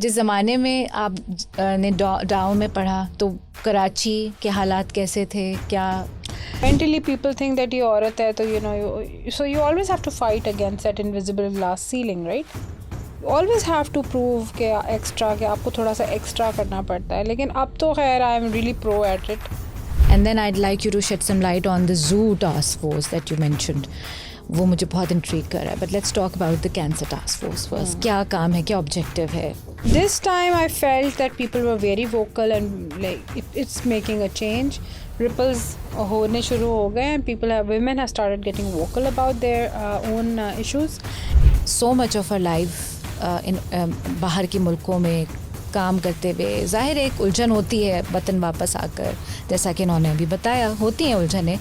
जिस ज़माने में आप ने डाउ में पढ़ा तो कराची के हालात कैसे थे, क्या? Mentally, people think that ये औरत है तो so you always have to fight against that invisible glass ceiling, right? You always have to prove कि extra कि आपको थोड़ा सा extra करना पड़ता है, लेकिन अब तो खैर I am really pro at it. And then I'd like you to shed some light on the zoo task force that you mentioned. वो मुझे बहुत intrigue कर रहा है. But let's talk about the cancer task force first. क्या काम है, क्या objective है? This time I felt that people were very vocal and like it's making a change. Ripples होने शुरू हो गए and women have started getting vocal about their own issues. So much of our life in बाहर के मुल्कों में काम करते हुए ज़ाहिर एक उलझन होती है वतन वापस आकर, जैसा कि इन्होंने अभी बताया, होती हैं उलझनें.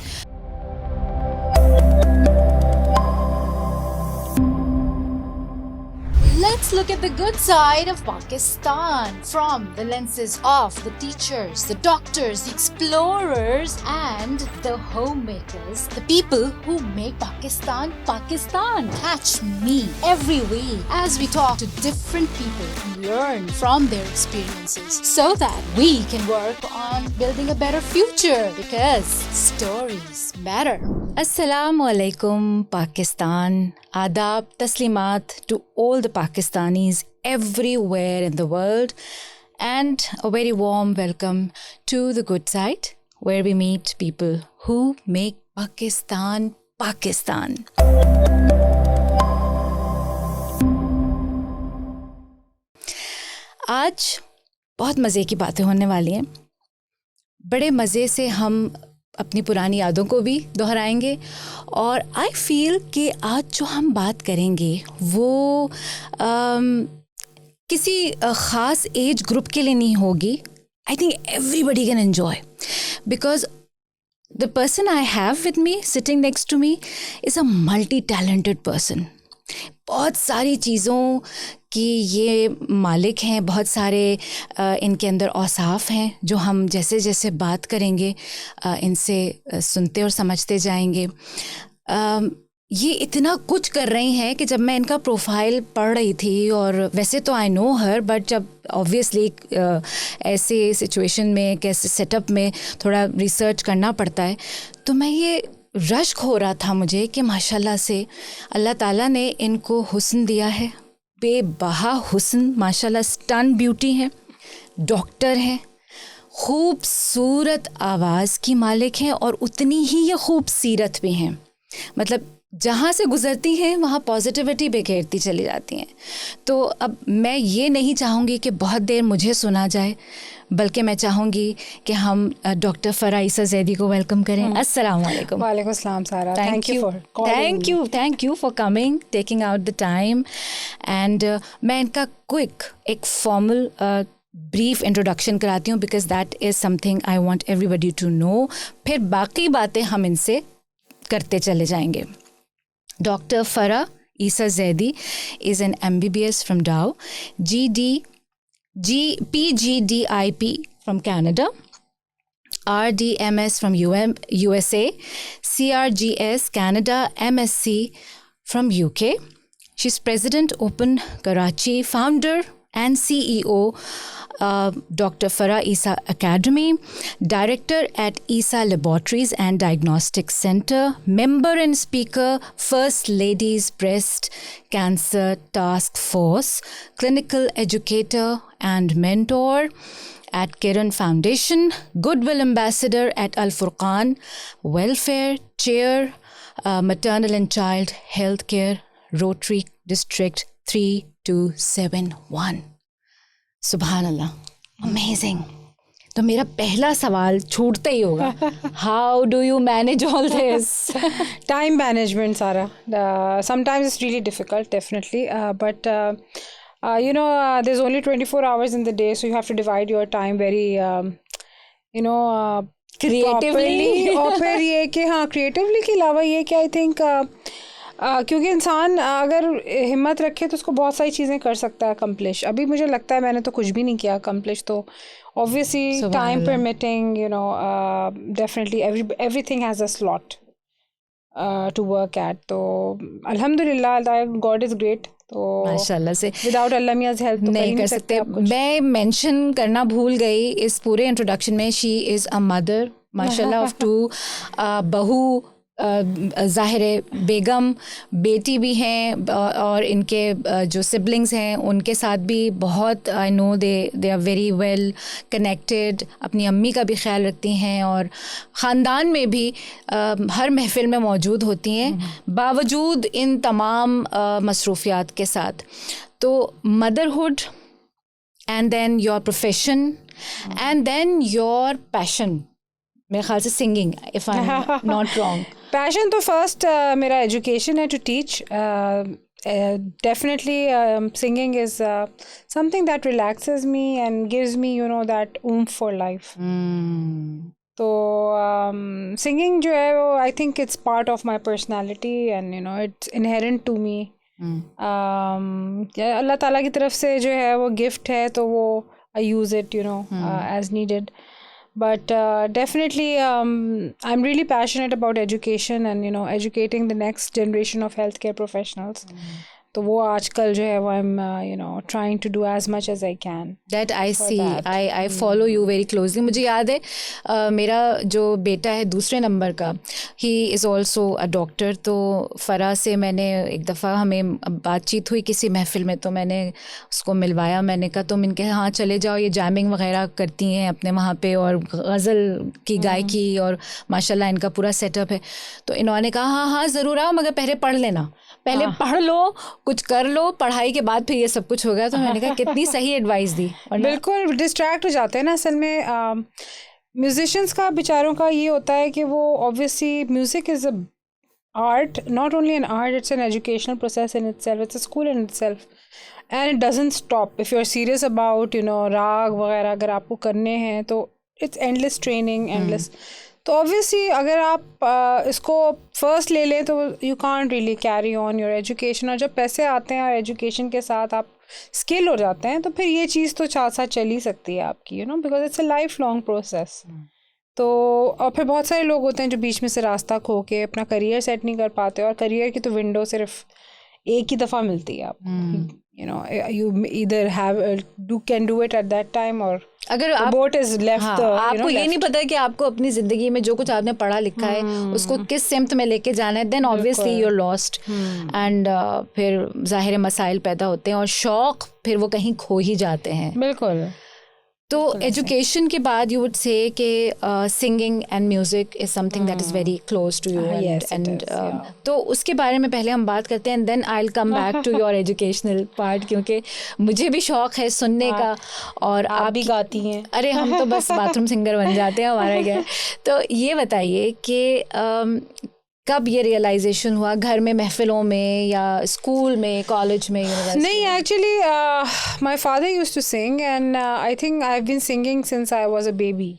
Let's look at the good side of Pakistan from the lenses of the teachers, the doctors, the explorers and the homemakers, the people who make Pakistan Pakistan. Catch me every week as we talk to different people and learn from their experiences so that we can work on building a better future because stories matter. Assalamu alaikum Pakistan. Adab, taslimat to all the Pakistanis everywhere in the world, and a very warm welcome to the good side where we meet people who make Pakistan Pakistan. आज बहुत मज़े की बातें होने वाली हैं. बड़े मज़े से हम अपनी पुरानी यादों को भी दोहराएंगे और आई फील कि आज जो हम बात करेंगे वो किसी ख़ास एज ग्रुप के लिए नहीं होगी. I think everybody can enjoy because the person I have with me sitting next to me is a multi talented person. बहुत सारी चीज़ों कि ये मालिक हैं, बहुत सारे इनके अंदर औसाफ हैं जो हम जैसे जैसे बात करेंगे इनसे सुनते और समझते जाएंगे. ये इतना कुछ कर रही हैं कि जब मैं इनका प्रोफाइल पढ़ रही थी, और वैसे तो आई नो हर, बट जब ऑब्वियसली ऐसे सिचुएशन में, कैसे सेटअप में थोड़ा रिसर्च करना पड़ता है, तो मैं ये रश्क हो रहा था मुझे कि माशाल्लाह से अल्लाह ताला ने इनको हुस्न दिया है, बेबहा हुस्न, माशाल्लाह स्टन ब्यूटी है, डॉक्टर हैं, खूबसूरत आवाज़ की मालिक हैं और उतनी ही ये खूबसीरत भी हैं. मतलब जहाँ से गुज़रती हैं वहाँ पॉजिटिविटी बिखेरती चली जाती हैं. तो अब मैं ये नहीं चाहूँगी कि बहुत देर मुझे सुना जाए, बल्कि मैं चाहूँगी कि हम डॉक्टर फ़रा ईसा ज़ैदी को वेलकम करें. अस्सलाम वालेकुम. वालेकुम अस्सलाम सारा. Thank you for coming, taking out the time. And मैं इनका क्विक एक फॉर्मल ब्रीफ इंट्रोडक्शन कराती हूँ because that is something I want everybody to know. फिर बाकी बातें हम इनसे करते चले जाएंगे. Dr. Farah Issa Zaidi is an MBBS from Dow, PGDIP from Canada, RDMS from USA, CRGS Canada, MSc from UK. She's President Open Karachi, founder and CEO Dr. Farah Issa Academy, Director at Issa Laboratories and Diagnostic Center, member and speaker, First Ladies Breast Cancer Task Force, clinical educator and mentor at Kiran Foundation, Goodwill Ambassador at Al Furqan, Welfare Chair, Maternal and Child Healthcare, Rotary District 3271. सुभान अल्लाह, amazing. तो मेरा पहला सवाल छूटते ही होगा, how do you manage all this? Time management, Sarah. Sometimes it's really difficult, definitely. But there's only 24 hours in the day, so you have to divide your time very, creatively. और फिर ये कि हाँ, creatively के अलावा ये कि I think क्योंकि इंसान अगर हिम्मत रखे तो उसको बहुत सारी चीज़ें कर सकता है accomplish. अभी मुझे लगता है मैंने तो कुछ भी नहीं किया accomplish, तो obviously time permitting, definitely everything has a slot to work at. तो alhamdulillah, God is great. तो माशाल्लाह से विदाउट अल्लाह मियाँ's हेल्प तो नहीं कर सकते. मैं मेंशन करना भूल गई इस पूरे इंट्रोडक्शन में, शी इज़ अ मदर माशाल्लाह ऑफ 2 बहू, ज़ाहिर बेगम बेटी भी हैं, और इनके जो सिबलिंग्स हैं उनके साथ भी बहुत, I know they are very well connected, अपनी अम्मी का भी ख्याल रखती हैं और ख़ानदान में भी हर महफिल में मौजूद होती हैं बावजूद इन तमाम मसरूफियात के साथ. तो motherhood and then your profession and then your passion, मेरे ख्याल से singing, if I am not wrong. Passion तो फर्स्ट मेरा एजुकेशन है, to teach. Definitely singing is something that relaxes me and gives me, you know, that oomph for life. तो singing जो है वो I think it's part of my personality and you know it's inherent to me. अल्लाह ताला की तरफ से जो है वो गिफ्ट है, तो वो I use it, you know, as needed. But definitely I'm really passionate about education and, you know, educating the next generation of healthcare professionals. तो वो आजकल जो है वो I'm you know trying to do as much as I can. That I see. I follow you very closely. मुझे याद है मेरा जो बेटा है दूसरे नंबर का, he is also a doctor. तो फ़रा से मैंने एक दफ़ा हमें बातचीत हुई किसी महफिल में, तो मैंने उसको मिलवाया. मैंने कहा तुम इनके हाँ चले जाओ, ये जैमिंग वगैरह करती हैं अपने वहाँ पे और गज़ल की गायकी और माशाल्लाह इनका पूरा सेटअप है. तो इन्होंने कहा हाँ हाँ ज़रूर आओ, मगर पहले पढ़ लेना, पहले पढ़ लो, कुछ कर लो, पढ़ाई के बाद फिर ये सब कुछ होगा. तो मैंने कहा कितनी सही एडवाइस दी. बिल्कुल डिस्ट्रैक्ट हो जाते हैं ना असल में. म्यूजिशियंस का बेचारों का ये होता है कि वो obviously music is a art, not only an art, it's an educational process in itself, it's a school in itself and it doesn't stop. If you're serious about, you know, राग वगैरह अगर आपको करने हैं तो it's endless training, endless. तो obviously अगर आप इसको फर्स्ट ले लें तो you can't really carry on your education. और जब पैसे आते हैं और एजुकेशन के साथ आप स्किल हो जाते हैं तो फिर ये चीज़ तो साथ साथ चल ही सकती है आपकी, you know, because it's a life long process. तो और फिर बहुत सारे लोग होते हैं जो बीच में से रास्ता खो के अपना करियर सेट नहीं कर पाते, और करियर की तो विंडो सिर्फ एक ही दफ़ा मिलती है आपको. You know, you either can do it at that time or अगर आप boat is left. आपको ये नहीं पता कि आपको अपनी ज़िंदगी में जो कुछ आपने पढ़ा लिखा है उसको किस सिमत में लेके जाना है, then obviously you're lost. and फिर ज़ाहिर मसाइल पैदा होते हैं और शौक़ फिर वो कहीं खो ही जाते हैं. बिल्कुल. तो एजुकेशन के बाद यू वुड से कि singing and music is something that is very close to you. And तो उसके बारे में पहले हम बात करते हैं, then I will come back to your educational part, क्योंकि मुझे भी शौक़ है सुनने का. और आप भी गाती हैं. अरे हम तो बस बाथरूम सिंगर बन जाते हैं, हमारा क्या. तो ये बताइए कि कब ये रियलाइजेशन हुआ, घर में, महफिलों में, या स्कूल में, कॉलेज में, यूनिवर्सिटी? नहीं, actually my father used to sing and I think I have been singing since I was a baby.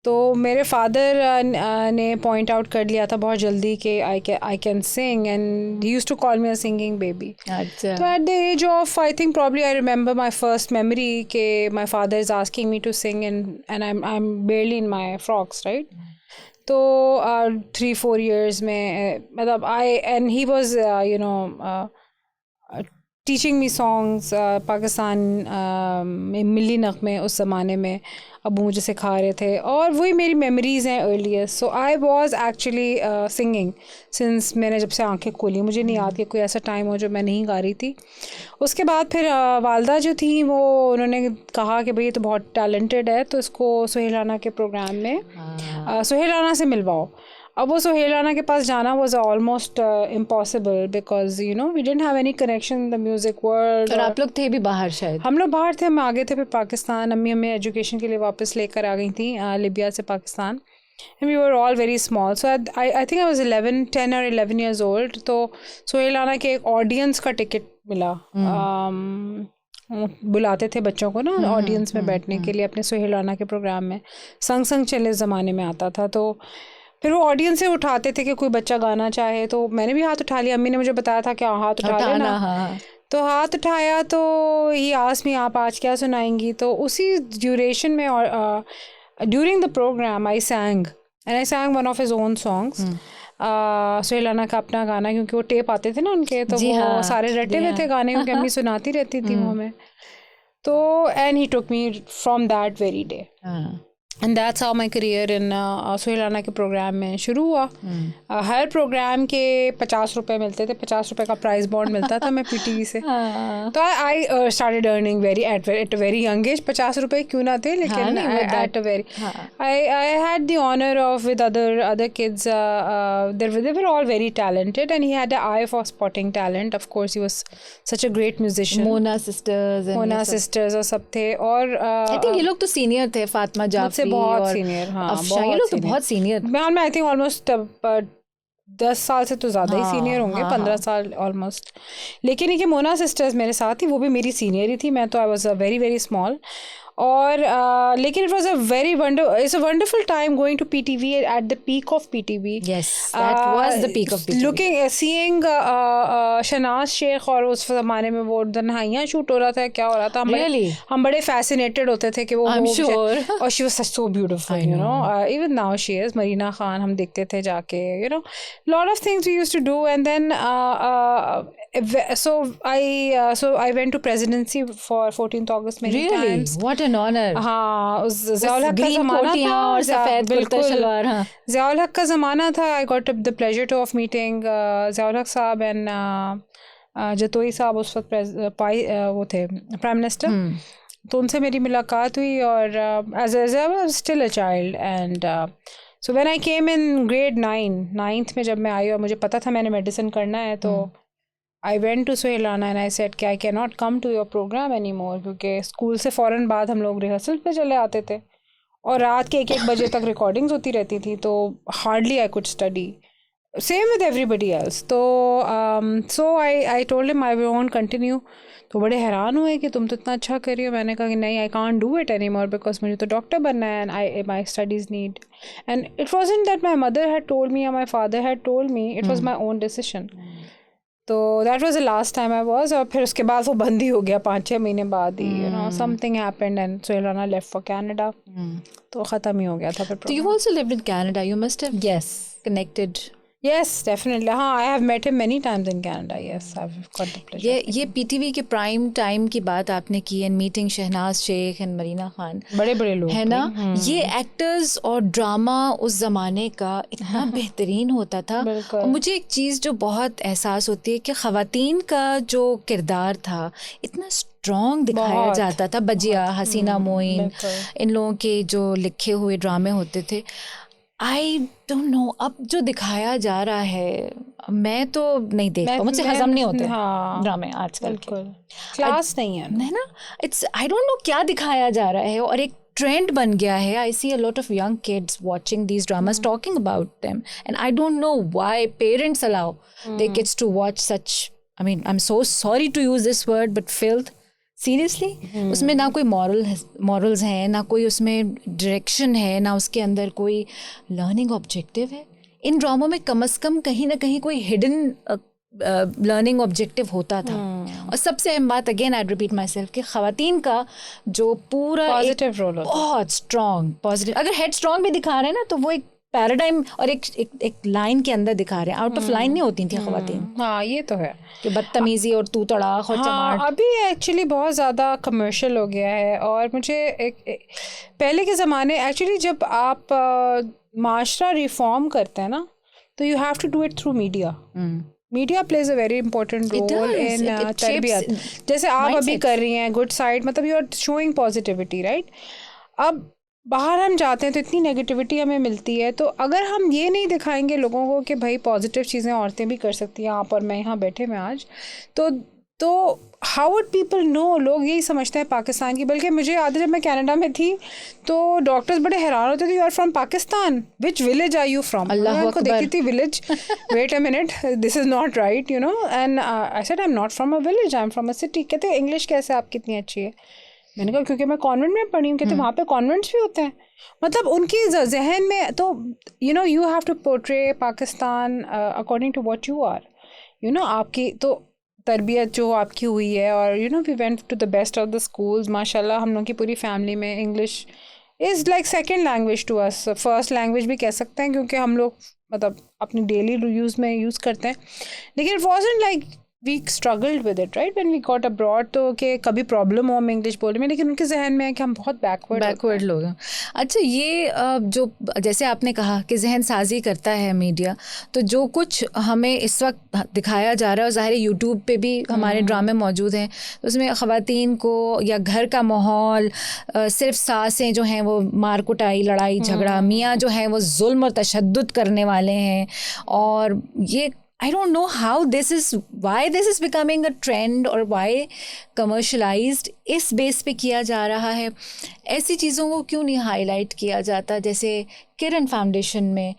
तो मेरे फादर ने पॉइंट आउट कर लिया था बहुत जल्दी कि I can sing, and he used to call me a singing baby. अच्छा. तो at the age of I think probably I remember my first memory के my father is asking me to sing and I am barely in my frocks, right. तो 3-4 years में मतलब and he was you know teaching me songs. Pakistan में मिली नग़मे उस ज़माने में अबू मुझे सिखा रहे थे, और वही मेरी मेमोरीज़ हैं earliest. So I was actually singing since मैंने जब से आंखें खोली. मुझे नहीं याद कि कोई ऐसा टाइम हो जो मैं नहीं गा रही थी. उसके बाद फिर वालदा जो थी वो उन्होंने कहा कि भाई ये तो बहुत टैलेंटेड है, तो इसको सुहेल राना के प्रोग्राम में सुहेल राना से मिलवाओ. अब वो सुहेल राना के पास जाना was almost impossible because you know we didn't have any connection in the music world. और आप लोग थे भी बाहर? शायद हम लोग बाहर थे, हम आगे थे फिर पाकिस्तान. अम्मी हमें एजुकेशन के लिए वापस लेकर आ गई थी लिबिया से Pakistan. and we were all very small. So I think I was 10 or 11 years old. तो सुहेल राना के एक ऑडियंस का टिकट मिला. बुलाते थे बच्चों को ना ऑडियंस में बैठने के लिए अपने सुहेल राना के प्रोग्राम में. संग संग चले ज़माने में आता था. तो फिर वो ऑडियंस से उठाते थे कि कोई बच्चा गाना चाहे, तो मैंने भी हाथ उठा लिया. अम्मी ने मुझे बताया था कि हाथ उठा लेना. तो हाथ उठाया तो ये आस्मी आप आज क्या सुनाएंगी. तो उसी ड्यूरेशन में और during the programme I sang one of his own songs. सुहेलाना का अपना गाना, क्योंकि वो टेप आते थे ना उनके, तो जी वो हाँ, सारे रटे हुए थे गाने, क्योंकि अम्मी सुनाती रहती थी वो हमें. तो and he took me from that very day, and that's how my career in सुहेलाना के प्रोग्राम में शुरू हुआ. हर प्रोग्राम के 50 रुपए मिलते थे, 50 रुपए का प्राइज बॉन्ड मिलता था मैं पीटीवी से. तो I started earning very at a very young age. 50 रुपए क्यों ना थे, लेकिन at a very I had the honour of with other kids. They were all very talented, and he had an eye for spotting talent. Of course, he was such a great musician. Mona sisters और सब थे. और I think ये लोग तो senior थे, फातिमा जाफरी बहुत और सीनियर. हाँ, अफशा, ये लोग तो बहुत सीनियर. मैं आई थिंक ऑलमोस्ट 10 साल से तो ज़्यादा ही सीनियर होंगे, 15 साल ऑलमोस्ट. लेकिन ये मोना सिस्टर्स मेरे साथ थी, वो भी मेरी सीनियर ही थी. मैं तो I was very very small. और लेकिन it was it's a wonderful time going to PTV at the peak of PTV. Yes, that was the peak of PTV. Looking seeing Shahnaz Sheikh, और उस ज़माने में वो नहाइयाँ शूट हो रहा था, क्या हो रहा था, हम बड़े फैसिनेटेड होते थे कि वो I'm sure. और she was so beautiful, you know. Even now she is. Marina Khan हम देखते थे जाके, you know, lot of things we used to do. And then so I went to presidency for 14th August many times. What an honor. हाँ, ज़ियाउल हक का ज़माना था और सफेद कुर्ता शलवार. हाँ, ज़ियाउल हक का ज़माना था. I got the pleasure to of meeting Ziaul हक साहब and जतोई साहब उस वक्त वो थे प्राइम मिनिस्टर. तो उनसे मेरी मुलाकात हुई. और as I was still a child, and so when I came in grade 9th में जब मैं आई और मुझे पता था मैंने मेडिसिन करना है, तो I went to सुहेलाना and I said कि I cannot come to your program anymore, क्योंकि स्कूल से फ़ौरन बाद हम लोग रिहर्सल पे चले आते थे और रात के 1 बजे तक रिकॉर्डिंग्स होती रहती थी, तो hardly I could study. Same with everybody else. तो so I told him I won't continue. तो बड़े हैरान हुए कि तुम तो इतना अच्छा कर रही हो. मैंने कहा कि नहीं, I can't do it any more, because मुझे तो डॉक्टर बनना है, and my studies need. And it wasn't that my mother had told me या my father had told me, it was my own decision. तो that was the last time I was. और फिर उसके बाद वो बंद ही हो गया 5-6 महीने बाद ही, you know, something happened and सुहेलाना लेफ्ट फॉर कनाडा. तो ख़त्म ही हो गया था फिर. So you also lived in Canada. You must have connected. Yes, definitely. हाँ, I have met him many times in Canada. Yes, I've got the pleasure. ये PTV के प्राइम टाइम की बात आपने की, and meeting Shahnaz Sheikh and Marina Khan, बड़े लोग है ना. ये एक्टर्स और ड्रामा उस ज़माने का इतना बेहतरीन होता था. और मुझे एक चीज़ जो बहुत एहसास होती है कि ख़वातीन का जो किरदार था इतना स्ट्रॉन्ग दिखाया जाता था. बजिया, हसीना मोइन, इन लोगों के जो लिखे हुए ड्रामे होते थे. आई डोंट नो अब जो दिखाया जा रहा है, मैं तो नहीं देख पाऊँ, मुझसे हजम नहीं होते ड्रामे आजकल के. क्लास नहीं है ना. इट्स आई डोंट नो क्या दिखाया जा रहा है, और एक ट्रेंड बन गया है. I see a lot of young kids watching these dramas, talking about them, and I don't know why parents allow their kids to watch such, I mean, I'm so sorry to use this word, but filth. Seriously उसमें ना कोई morals हैं, ना कोई उसमें direction है, ना उसके अंदर कोई लर्निंग ऑब्जेक्टिव है. इन ड्रामों में कम से कम कहीं ना कहीं कोई हिडन लर्निंग ऑब्जेक्टिव होता था. और सबसे अहम बात, again I repeat my self, कि ख़वातीन का जो पूरा पॉजिटिव रोल होता है, बहुत स्ट्रॉन्ग पॉजिटिव. अगर हेड स्ट्रॉन्ग भी दिखा रहे हैं ना, तो वो एक पैराडाइम और एक लाइन के अंदर दिखा रहे हैं. आउट ऑफ लाइन नहीं होती थी ख़वातीन. हाँ, ये तो है कि बदतमीजी और तू तड़ाक और चमाट. अभी एक्चुअली बहुत ज़्यादा कमर्शियल हो गया है. और मुझे पहले के ज़माने एक्चुअली जब आप माशरा रिफॉर्म करते हैं ना, तो you have to do it through media. Media plays a very important role in तरबियत. जैसे आप अभी कर रही हैं गुड साइड, मतलब you are showing positivity, right. अब बाहर हम जाते हैं तो इतनी नेगेटिविटी हमें मिलती है. तो अगर हम ये नहीं दिखाएंगे लोगों को कि भाई पॉजिटिव चीज़ें औरतें भी कर सकती हैं, आप और मैं यहाँ बैठे में आज, तो हाउ वुड पीपल नो. लोग यही समझते हैं पाकिस्तान की. बल्कि मुझे याद है जब मैं कनाडा में थी तो डॉक्टर्स बड़े हैरान होते थे, you are from Pakistan, which village are you from. अल्लाह को देखी थी village, wait a minute, this is not right, you know. And I said I am not from a village, I am from a city. कहते English कैसे आपकी इतनी अच्छी है. मैंने कहा क्योंकि मैं कॉन्वेंट में पढ़ी हूँ. कहते वहाँ पे कॉन्वेंट्स भी होते हैं. मतलब उनकी जहन में तो you know you have to portray Pakistan according to what you are, you know. आपकी तो तरबियत जो आपकी हुई है, और you know we went to the best of the schools. माशाल्लाह हम लोग की पूरी फैमिली में English is like second language to us, first language भी कह सकते हैं क्योंकि हम लोग मतलब अपनी डेली यूज़ में यूज़ करते हैं. लेकिन it wasn't like we struggled with it right when we got abroad, तो कि कभी प्रॉब्लम हो हमें इंग्लिश बोलने में, लेकिन उनके जहन में है कि हम बहुत बैकवर्ड लोग हैं. अच्छा, ये जो जैसे आपने कहा कि जहन साजी करता है मीडिया, तो जो कुछ हमें इस वक्त दिखाया जा रहा है, और ज़ाहिर है यूट्यूब पे भी हमारे ड्रामे मौजूद हैं, तो उसमें ख़वातीन को या घर का माहौल, सिर्फ सासें जो हैं वो मार कुटाई, लड़ाई झगड़ा, मियाँ जो हैं वो जुल्म और तशद्दुद करने वाले हैं, और ये I don't know why this is becoming a trend or why commercialized इस बेस पे किया जा रहा है. ऐसी चीज़ों को क्यों नहीं हाईलाइट किया जाता? जैसे किरण फाउंडेशन में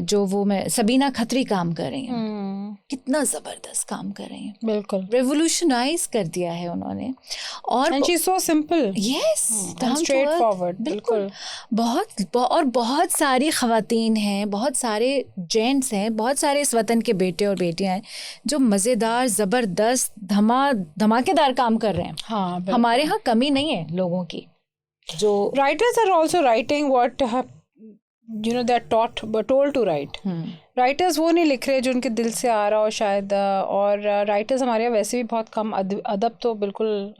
जो वो मैं सबीना खत्री काम कर रही हैं, कितना ज़बरदस्त काम कर रही हैं, बिल्कुल रेवोल्यूशनाइज कर दिया है उन्होंने. और and she is so simple, yes, straight forward. बिल्कुल. बहुत सारी ख़वातीन हैं, बहुत सारे जेंट्स हैं, बहुत सारे इस वतन के बेटे और बेटियां हैं जो मज़ेदार, ज़बरदस्त, धमाकेदार काम कर रहे हैं. हाँ, हमारे यहाँ कमी नहीं है लोगों की. जो writers are also writing what they're told to write. Writers वो नहीं लिख रहे जो उनके दिल से आ रहा हो शायद, और राइटर्स हमारे यहाँ वैसे भी बहुत कम, अदब तो बिल्कुल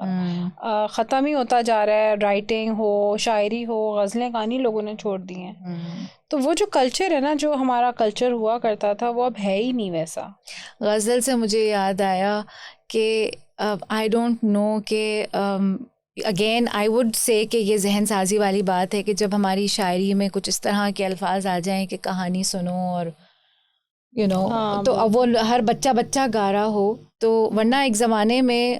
ख़त्म ही होता जा रहा है. राइटिंग हो, शायरी हो, गज़लें, कहानी लोगों ने छोड़ दी हैं. तो वो जो कल्चर है ना, जो हमारा कल्चर हुआ करता था, वो अब है ही नहीं वैसा. गज़ल से मुझे याद आया कि आई डोंट नो कि अगेन आई वुड से कि ये जहन साजी वाली बात है कि जब हमारी शायरी में कुछ इस तरह के अल्फाज आ जाएं कि कहानी सुनो और तो अब वो हर बच्चा गा रहा हो. तो वरना एक ज़माने में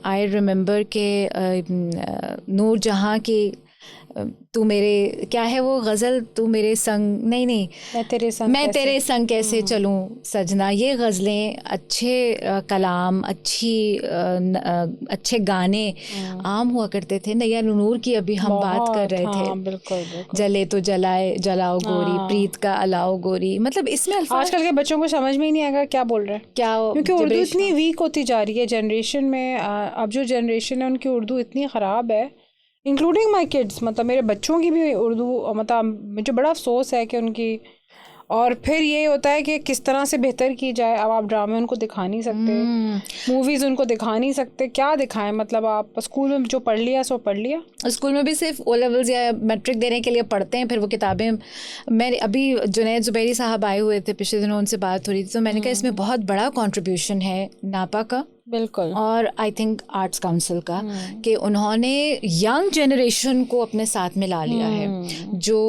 आई रिमेंबर के नूर जहाँ की तू मेरे, क्या है वो गज़ल, तू मेरे संग, नहीं मैं तेरे संग कैसे चलूं सजना. ये गज़लें, अच्छे कलाम, अच्छे गाने आम हुआ करते थे. नैया नूर की अभी हम बात कर रहे थे. बिल्कुल. जले तो जलाओ गोरी, प्रीत का अलाओ गोरी. मतलब इसमें आजकल के बच्चों को समझ में ही नहीं आएगा क्या बोल रहे हैं, क्या, क्योंकि उर्दू इतनी वीक होती जा रही है जनरेशन में. अब जो जनरेशन है उनकी उर्दू इतनी ख़राब है, इंक्लूडिंग माई किड्स. मतलब मेरे बच्चों की भी उर्दू, मतलब मुझे बड़ा अफसोस है कि उनकी. और फिर ये होता है कि किस तरह से बेहतर की जाए. अब आप ड्रामे उनको दिखा नहीं सकते, मूवीज़ उनको दिखा नहीं सकते, क्या दिखाएं. मतलब आप स्कूल में जो पढ़ लिया सो पढ़ लिया. स्कूल में भी सिर्फ ओ लेवल्स या मैट्रिक देने के लिए पढ़ते हैं, फिर वो किताबें. मैं अभी जुनैद ज़ुबैरी साहब आए हुए थे पिछले दिनों, उनसे बात हो रही थी, तो मैंने कहा इसमें बहुत बड़ा कंट्रीब्यूशन है नापा का, बिल्कुल, और आई थिंक आर्ट्स काउंसिल का, कि उन्होंने यंग जनरेशन को अपने साथ में ला लिया है. जो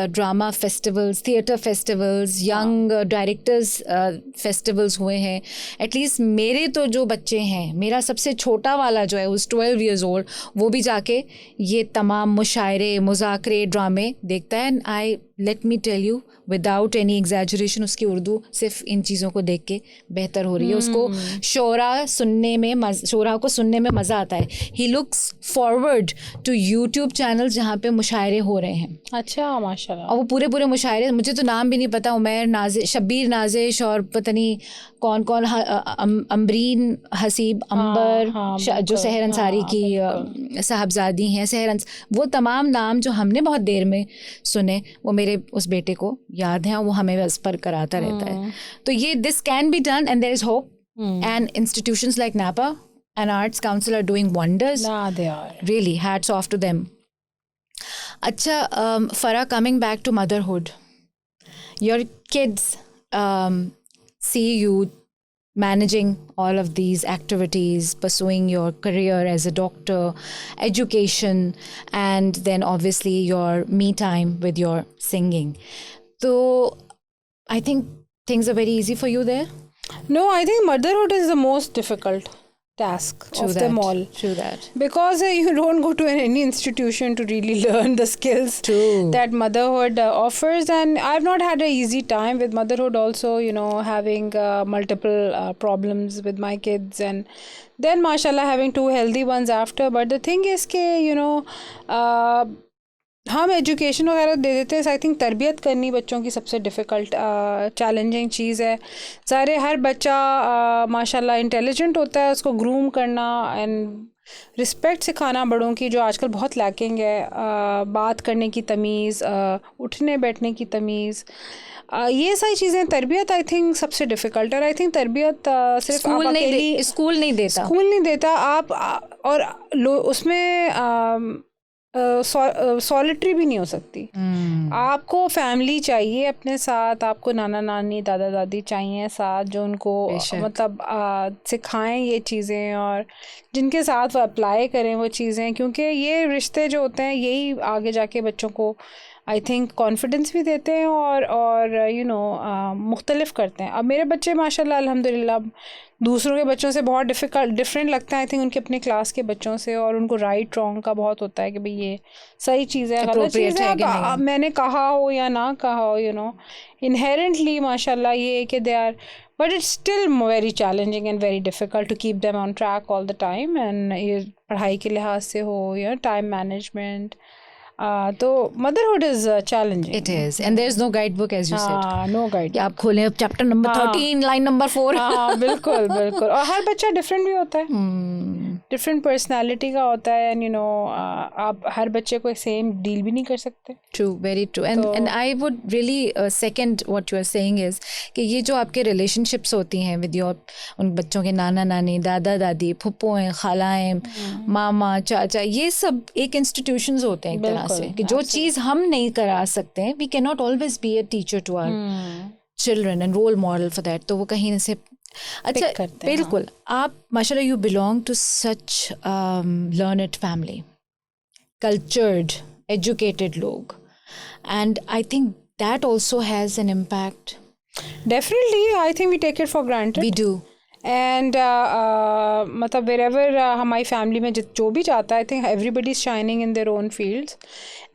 drama festivals, theatre festivals, young directors festivals हुए हैं. एटलीस्ट मेरे तो जो बच्चे हैं, मेरा सबसे छोटा वाला जो है उस 12 years old, वो भी जाके ये तमाम मुशायरे, मुज़ाकरे, ड्रामे देखता है. I let me tell you without any exaggeration, उसकी उर्दू सिर्फ इन चीज़ों को देख के बेहतर हो रही है. उसको शोरा को सुनने में मज़ा आता है. He looks forward to YouTube channel जहाँ पे मुशायरे हो रहे हैं. अच्छा, माशाल्लाह. और वो पूरे मुशायरे, मुझे तो नाम भी नहीं पता, उमैर नाज़िश, शब्बीर नाज़िश और पता नहीं कौन अम्बरीन हसीब अंबर, जो सहर अंसारी की साहबजादी हैं, वो तमाम नाम जो हमने बहुत देर में सुने, वो मेरे उस बेटे को याद हैं, वो हमें बस पर कराता रहता है. तो ये this can be done and there is hope. And institutions like NAPA and Arts Council are doing wonders. They are. Really, hats off to them. Acha, Farah, coming back to motherhood. Your kids see you managing all of these activities, pursuing your career as a doctor, education, and then obviously your me time with your singing. So I think things are very easy for you there. No, I think motherhood is the most difficult task of them all. True that. Because you don't go to any institution to really learn the skills that motherhood offers. And I've not had an easy time with motherhood also, having multiple problems with my kids. And then, mashallah, having 2 healthy ones after. But the thing is कि, हम education वगैरह दे देते हैं. I think तरबियत करनी बच्चों की सबसे डिफ़िकल्ट चैलेंजिंग चीज़ है. सारे हर बच्चा माशाल्लाह इंटेलिजेंट होता है, उसको ग्रूम करना एंड रिस्पेक्ट सिखाना बड़ों की, जो आजकल बहुत लैकिंग है, बात करने की तमीज़, उठने बैठने की तमीज़, ये सारी चीज़ें, तरबियत आई थिंक सबसे डिफ़िकल्ट है। आई थिंक तरबियत सिर्फ आप अकेली स्कूल नहीं देता, आप और उसमें सॉलिटरी भी नहीं हो सकती। आपको फैमिली चाहिए अपने साथ, आपको नाना नानी दादा दादी चाहिए साथ, जो उनको मतलब सिखाएं ये चीज़ें और जिनके साथ वो अप्लाई करें वो चीज़ें, क्योंकि ये रिश्ते जो होते हैं यही आगे जाके बच्चों को आई थिंक कॉन्फिडेंस भी देते हैं और यू नो मुख्तलिफ करते हैं। अब मेरे बच्चे माशाल्लाह अल्हम्दुलिल्लाह दूसरों के बच्चों से बहुत डिफरेंट लगता है आई थिंक उनके अपने क्लास के बच्चों से, और उनको राइट रॉन्ग का बहुत होता है कि भाई ये सही चीज़ है गलत चीज़ है, अब मैंने कहा हो या ना कहा हो, यू नो इनहेरेंटली माशाल्लाह ये कि they are, but it's still very challenging and very difficult to keep them on track all the time, and ये पढ़ाई के लिहाज से हो या टाइम मैनेजमेंट, तो motherhood is challenging. It is, and there is no guide book as you said, no guide. आप खोलें अब चैप्टर नंबर 13 लाइन नंबर 4। बिल्कुल बिल्कुल, और हर बच्चा डिफरेंट भी होता है, डिफरेंट पर्सनालिटी का होता है, एंड यू नो आप हर बच्चे को सेम डील भी नहीं कर सकते। True, very true, and I would really second what you are saying is कि ये जो आपके रिलेशनशिप्स होती हैं विद योर उन बच्चों के नाना नानी दादा दादी फुप्पोएं खालाएं मामा चाचा, ये सब एक इंस्टीट्यूशंस होते हैं एक तरह से, कि जो चीज़ हम नहीं करा सकते हैं, we can not always be a teacher to our children and role model for that, तो वो कहीं से अच्छा बिल्कुल। आप माशाल्लाह you belong to such learned family, cultured educated लोग, and I think that also has an impact. Definitely I think we take it for granted, we do, and मतलब वेरेवर हमारी फैमिली में जो भी जाता है, I think everybody is shining in their own fields,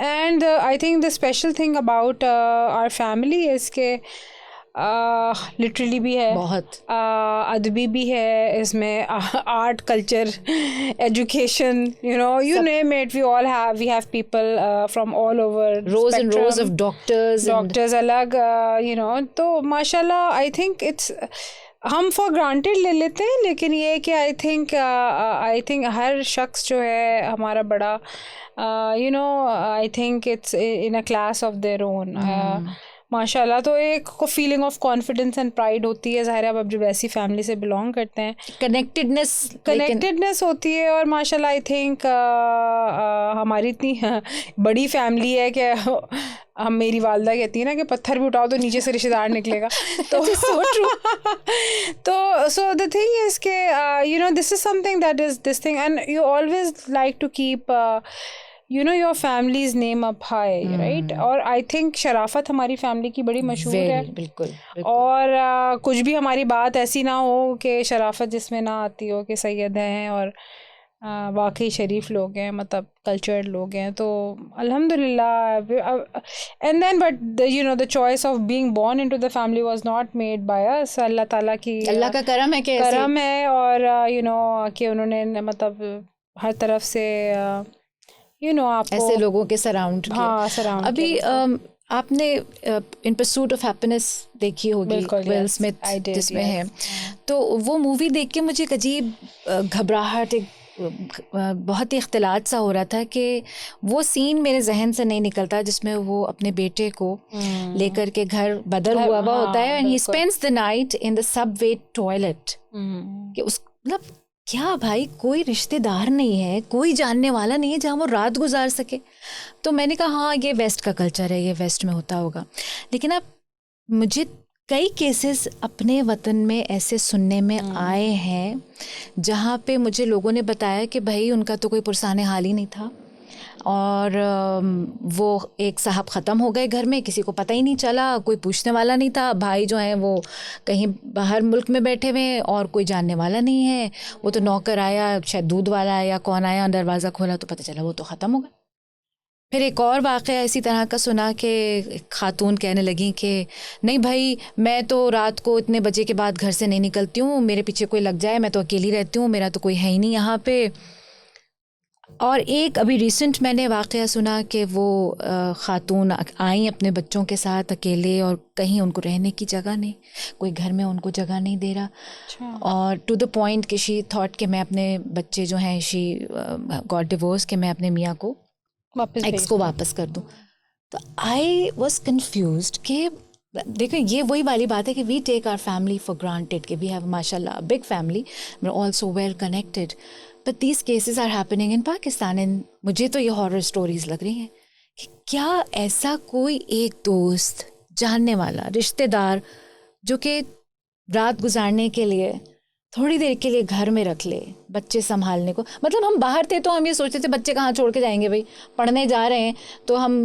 and I think the special thing about our family is के literally भी है, बहुत अदबी भी है इसमें, art culture education, you know you name it, we have people from all over, rows and rows of doctors अलग, you know, तो माशाल्लाह आई थिंक इट्स, हम फॉर ग्रांटेड ले लेते हैं, लेकिन ये कि आई थिंक हर शख्स जो है हमारा बड़ा, you know I think it's in a class of their own माशाल्लाह, तो एक feeling of confidence and pride होती है, ज़ाहिर है अब जब ऐसी फैमिली से बिलोंग करते हैं, कनेक्टेडनेस होती है, और माशाल्लाह आई थिंक हमारी इतनी बड़ी फैमिली है कि हम, मेरी वालदा कहती है ना कि पत्थर भी उठाओ तो नीचे से रिश्तेदार निकलेगा, तो सो द थिंग इज़ के you know this is something that is this thing, and you always like to keep you know your family's name up high, right? और I think शराफत हमारी फैमिली की बड़ी मशहूर है, बिल्कुल, और कुछ भी हमारी बात ऐसी ना हो कि शराफत जिसमें ना आती हो कि सैयद हैं और वाकई शरीफ लोग हैं, मतलब कल्चर्ड लोग हैं, तो अल्हम्दुलिल्लाह, and then but you know the choice of being born into the family was not made by us, अल्लाह ताला की, अल्लाह का करम है कि करम है, और यू नो कि उन्होंने मतलब हर तरफ से you know, आपको ऐसे लोगों के सराउंड किया। अभी आपने इन परसूट ऑफ हैप्पीनेस देखी होगी, विल स्मिथ जिसमें है, तो वो मूवी देख के मुझे एक अजीब घबराहट, एक बहुत ही इख्तिलात सा हो रहा था कि वो सीन मेरे जहन से नहीं निकलता जिसमें वो अपने बेटे को लेकर के घर बदल हुआ होता है, and he spends the night in the Subway toilet, कि उस मतलब क्या भाई, कोई रिश्तेदार नहीं है, कोई जानने वाला नहीं है जहाँ वो रात गुजार सके। तो मैंने कहा हाँ ये वेस्ट का कल्चर है, ये वेस्ट में होता होगा, लेकिन अब मुझे कई केसेस अपने वतन में ऐसे सुनने में आए हैं जहाँ पे मुझे लोगों ने बताया कि भाई उनका तो कोई पुरसाने हाल ही नहीं था, और वो एक साहब ख़त्म हो गए घर में, किसी को पता ही नहीं चला, कोई पूछने वाला नहीं था, भाई जो हैं वो कहीं बाहर मुल्क में बैठे हुए हैं और कोई जानने वाला नहीं है, वो तो नौकर आया, शायद दूध वाला आया, कौन आया, दरवाज़ा खोला तो पता चला वो तो ख़त्म हो गया। फिर एक और वाक़या इसी तरह का सुना कि खातून कहने लगी कि नहीं भाई मैं तो रात को इतने बजे के बाद घर से नहीं निकलती हूँ, मेरे पीछे कोई लग जाए, मैं तो अकेली रहती हूँ, मेरा तो कोई है ही नहीं यहाँ पे। और एक अभी रिसेंट मैंने वाक़या सुना कि वो ख़ातून आई अपने बच्चों के साथ अकेले और कहीं उनको रहने की जगह नहीं, कोई घर में उनको जगह नहीं दे रहा, और टू द पॉइंट कि शी थॉट कि मैं अपने बच्चे जो हैं शी गॉट डिवोर्स कि मैं अपने मियाँ को एक्स को वापस कर दूँ। तो आई वॉज कन्फ्यूज्ड कि देखो ये वही वाली बात है कि we take our family for granted कि वी हैव माशाल्लाह big family, we are also well connected, but these cases are happening in Pakistan and मुझे तो ये हॉरर स्टोरीज लग रही हैं कि क्या ऐसा कोई एक दोस्त, जानने वाला, रिश्तेदार जो कि रात गुजारने के लिए थोड़ी देर के लिए घर में रख ले बच्चे संभालने को। मतलब हम बाहर थे तो हम ये सोचते थे बच्चे कहाँ छोड़ के जाएंगे भाई, पढ़ने जा रहे हैं तो हम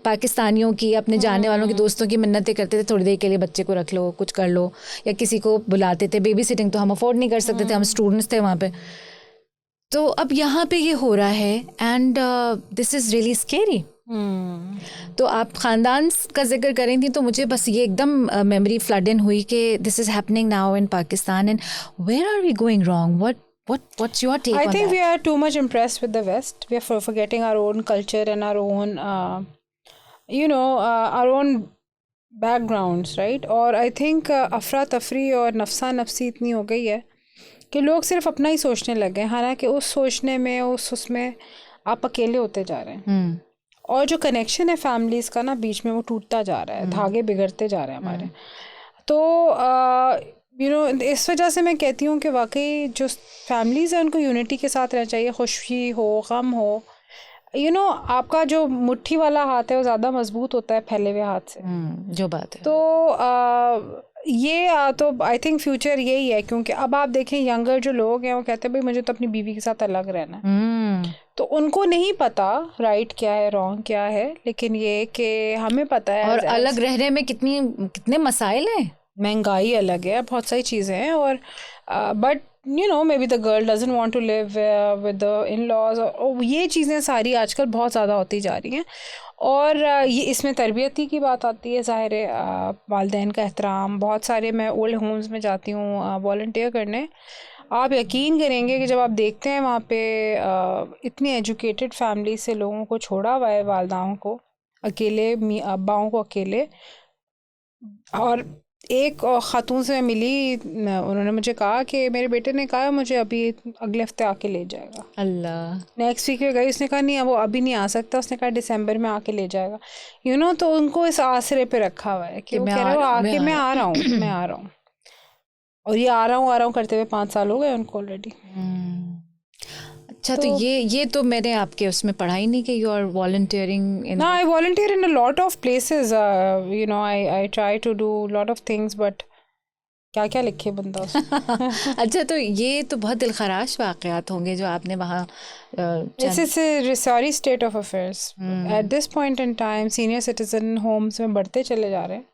पाकिस्तानियों की, अपने जानने वालों की, दोस्तों की मिन्नतें करते थे थोड़ी देर के लिए बच्चे को रख लो, कुछ कर लो, या किसी को बुलाते थे। बेबी सिटिंग तो हम अफोर्ड नहीं कर सकते थे, हम स्टूडेंट्स थे वहाँ पे। तो अब यहाँ पे ये हो रहा है and this is really scary. तो आप ख़ानदान का जिक्र करें थी तो मुझे बस ये एकदम मेमोरी फ्लड इन हुई कि this is happening now in Pakistan and where are we going wrong? What's your take on that? I think we are too much impressed with the West. We are forgetting our own culture and our own, our own backgrounds, right? और I think अफरा तफरी और नफसा नफसी इतनी हो गई है कि लोग सिर्फ अपना ही सोचने लगे हैं, हालांकि उस सोचने में उसमें आप अकेले होते जा रहे हैं। और जो कनेक्शन है फैमिलीज़ का ना बीच में वो टूटता जा रहा है, धागे बिगड़ते जा रहे हैं हमारे। तो इस वजह से मैं कहती हूँ कि वाकई जो फैमिलीज़ हैं उनको यूनिटी के साथ रहना चाहिए, खुशी हो गम हो। आपका जो मुट्ठी वाला हाथ है वो ज़्यादा मजबूत होता है फैले हुए हाथ से, जो बात है। तो ये तो आई थिंक फ्यूचर यही है, क्योंकि अब आप देखें यंगर जो लोग हैं वो कहते हैं भाई मुझे तो अपनी बीवी के साथ अलग रहना है। तो उनको नहीं पता राइट क्या है रॉन्ग क्या है, लेकिन ये कि हमें पता है। और अलग रहने में कितने मसाइल हैं, महंगाई अलग है, बहुत सारी चीज़ें हैं। और but maybe the girl doesn't want to live with the in-laws, और ये चीज़ें सारी आजकल बहुत ज़्यादा होती जा रही हैं। और ये इसमें तरबियती की बात आती है, ज़ाहिर है वालिदैन का एहतराम। बहुत सारे मैं ओल्ड होम्स में जाती हूँ वॉलंटियर करने, आप यकीन करेंगे कि जब आप देखते हैं वहाँ पे इतनी एजुकेटेड फैमिली से लोगों को छोड़ा हुआ है, वालिदाओं को अकेले, अब्बाओं को अकेले। और एक ख़ातून से मैं मिली, उन्होंने मुझे कहा कि मेरे बेटे ने कहा मुझे अभी अगले हफ्ते आके ले जाएगा। अल्लाह। नेक्स्ट वीक में गई, उसने कहा नहीं वो अभी नहीं आ सकता, उसने कहा दिसंबर में आके ले जाएगा। तो उनको इस आसरे पे रखा हुआ है कि वो कह रहे हो आके मैं आ रहा हूँ, मैं आ रहा हूँ। और ये आ रहा हूँ करते हुए 5 साल हो गए उनको ऑलरेडी। अच्छा, तो ये तो मैंने आपके उसमें पढ़ा ही नहीं कि you are volunteering in. I volunteer in a lot of places, I try to do lot of things, but क्या क्या लिखे बंदा उसमें। अच्छा, तो ये तो बहुत दिलखराश वाक़यात होंगे जो आपने वहाँ। This is a sorry state of affairs. At this point in time, senior citizen homes में बढ़ते चले जा रहे हैं।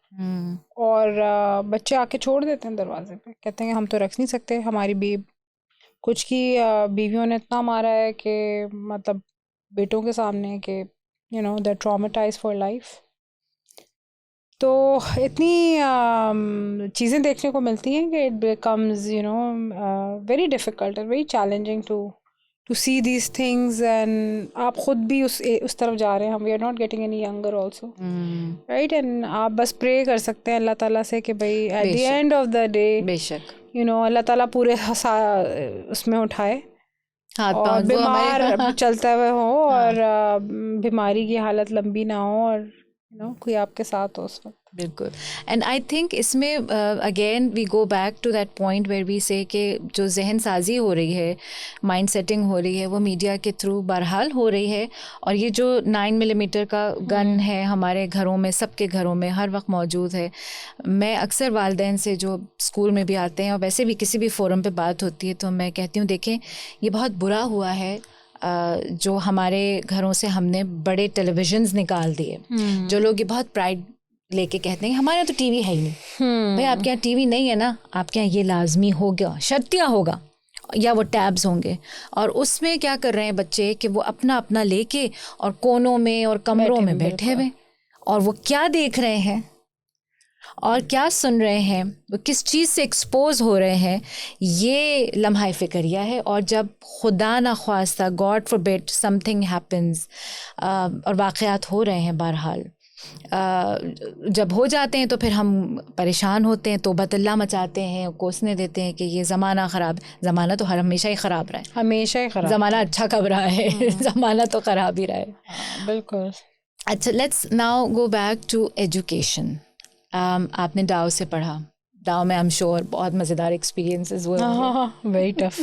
और बच्चे आके छोड़ देते हैं दरवाजे पे, कहते हैं हम तो रख नहीं सकते, हमारी कुछ की बीवियों ने इतना मारा है कि मतलब बेटों के सामने कि they're traumatized for life। तो इतनी चीज़ें देखने को मिलती हैं कि it becomes very difficult and very challenging to see these things। and आप खुद भी उस तरफ जा रहे हैं, हम we are not getting any younger also, right? and आप बस pray कर सकते हैं अल्लाह ताला से कि भाई at the end of the day बेशक अल्लाह ताला पूरे उसमें उठाए और बीमार चलते हुए हो और बीमारी की हालत लंबी ना हो और कोई आपके साथ हो उस वक्त। बिल्कुल। एंड आई थिंक इसमें again we go back to that point where we say कि जो जहन साजी हो रही है, माइंड सेटिंग हो रही है, वो मीडिया के थ्रू बहरहाल हो रही है। और ये जो 9 मिलीमीटर का गन है हमारे घरों में, सबके घरों में हर वक्त मौजूद है। मैं अक्सर वालिदैन से जो स्कूल में भी आते हैं और वैसे भी किसी भी फोरम पे बात होती है तो मैं कहती हूँ देखें ये बहुत बुरा हुआ है जो हमारे घरों से हमने बड़े टेलीविजन्स निकाल दिए। जो लोग ये बहुत प्राइड लेके कहते हैं हमारे यहाँ तो टीवी है ही नहीं। भाई आपके यहाँ टीवी नहीं है ना, आपके यहाँ ये लाजमी होगा, शर्तिया होगा या वो टैब्स होंगे। और उसमें क्या कर रहे हैं बच्चे कि वो अपना अपना लेके और कोनों में और कमरों में बैठे हुए, और वो क्या देख रहे हैं और क्या सुन रहे हैं, वो किस चीज़ से एक्सपोज हो रहे हैं, ये लम्हा फ़िक्रिया है। और जब खुदा न ख्वास्ता, गॉड फॉरबिड, समथिंग हैपन्स, और वाक़यात हो रहे हैं बहरहाल, जब हो जाते हैं तो फिर हम परेशान होते हैं, तौबा अल्लाह मचाते हैं, कोसने देते हैं कि ये ज़माना ख़राब। ज़माना तो हमेशा ही ख़राब रहा है, हमेशा ही ख़राब। ज़माना अच्छा कब रहा है? ज़माना तो ख़राब ही रहा है। बिल्कुल। अच्छा, let's now go back to education. आपने डाउ से पढ़ा, डाउ में आई एम श्योर बहुत मज़ेदार एक्सपीरियंसेस हुए होंगे। Very tough.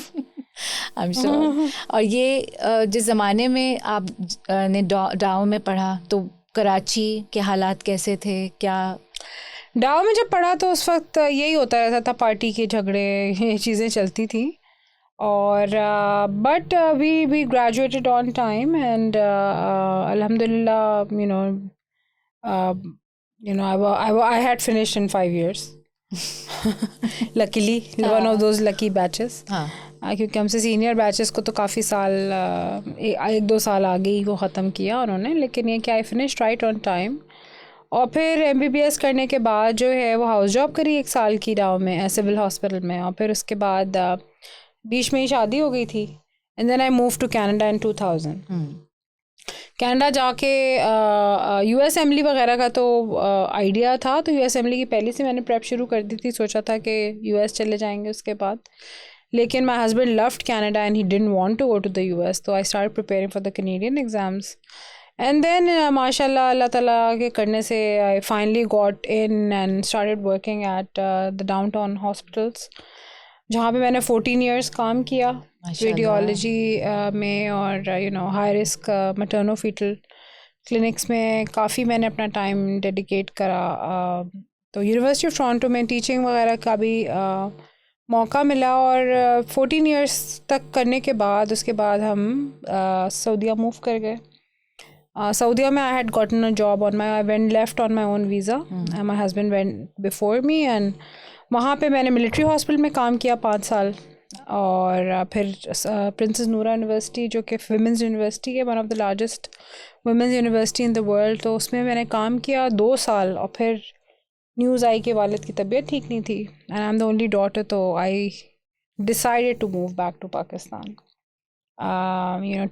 I am sure. और ये जिस ज़माने में आप ने डाउ में पढ़ा, तो कराची के हालात कैसे थे? क्या डाउ में जब पढ़ा तो उस वक्त यही होता रहता था, पार्टी के झगड़े, ये चीज़ें चलती थी। और but we graduated on time and अल्हम्दुलिल्लाह, I had finished in 5 years. Luckily, one of those lucky batches. क्योंकि हमसे सीनियर बैचेस को तो काफ़ी साल, 1-2 साल आगे ही वो ख़त्म किया उन्होंने, लेकिन ये कि I finish right on time. और फिर MBBS करने के बाद जो है वो हाउस जॉब करी 1 साल की डाउ में, सिविल हॉस्पिटल में। और फिर उसके बाद बीच में ही शादी हो गई थी। And then I move to Canada in 2000। Canada जाके US असेंबली वगैरह का तो आइडिया था, तो US असेंबली की पहले से मैंने प्रेप शुरू कर दी थी, सोचा था कि US चले जाएंगे उसके बाद। लेकिन my husband loved Canada and he didn't want to go to the US, तो I start preparing for the Canadian exams. And then माशाल्लाह अल्लाह ताला के करने से I finally got in and started working at the downtown hospitals, जहाँ पे मैंने 14 years काम किया रेडियोलॉजी में। और हाई रिस्क मैटरनो फीटल क्लिनिक्स में काफ़ी मैंने अपना टाइम डेडिकेट करा। तो यूनिवर्सिटी ऑफ टोरंटो में टीचिंग वगैरह का भी मौका मिला। और 14 years तक करने के बाद उसके बाद हम सऊदीया मूव कर गए। सऊदीया में I had gotten a job on my, I went left on my own visa, my husband went before me. And वहाँ पे मैंने मिलिट्री हॉस्पिटल में काम किया 5 साल। और फिर प्रिंसेस नूरा यूनिवर्सिटी, जो कि वुमेंस यूनिवर्सिटी है, one of the largest women's university in the world, तो उसमें मैंने काम किया 2 साल। और फिर न्यूज़ आई कि वालिद की तबीयत ठीक नहीं थी and I am the only daughter, तो I decided to move back to Pakistan,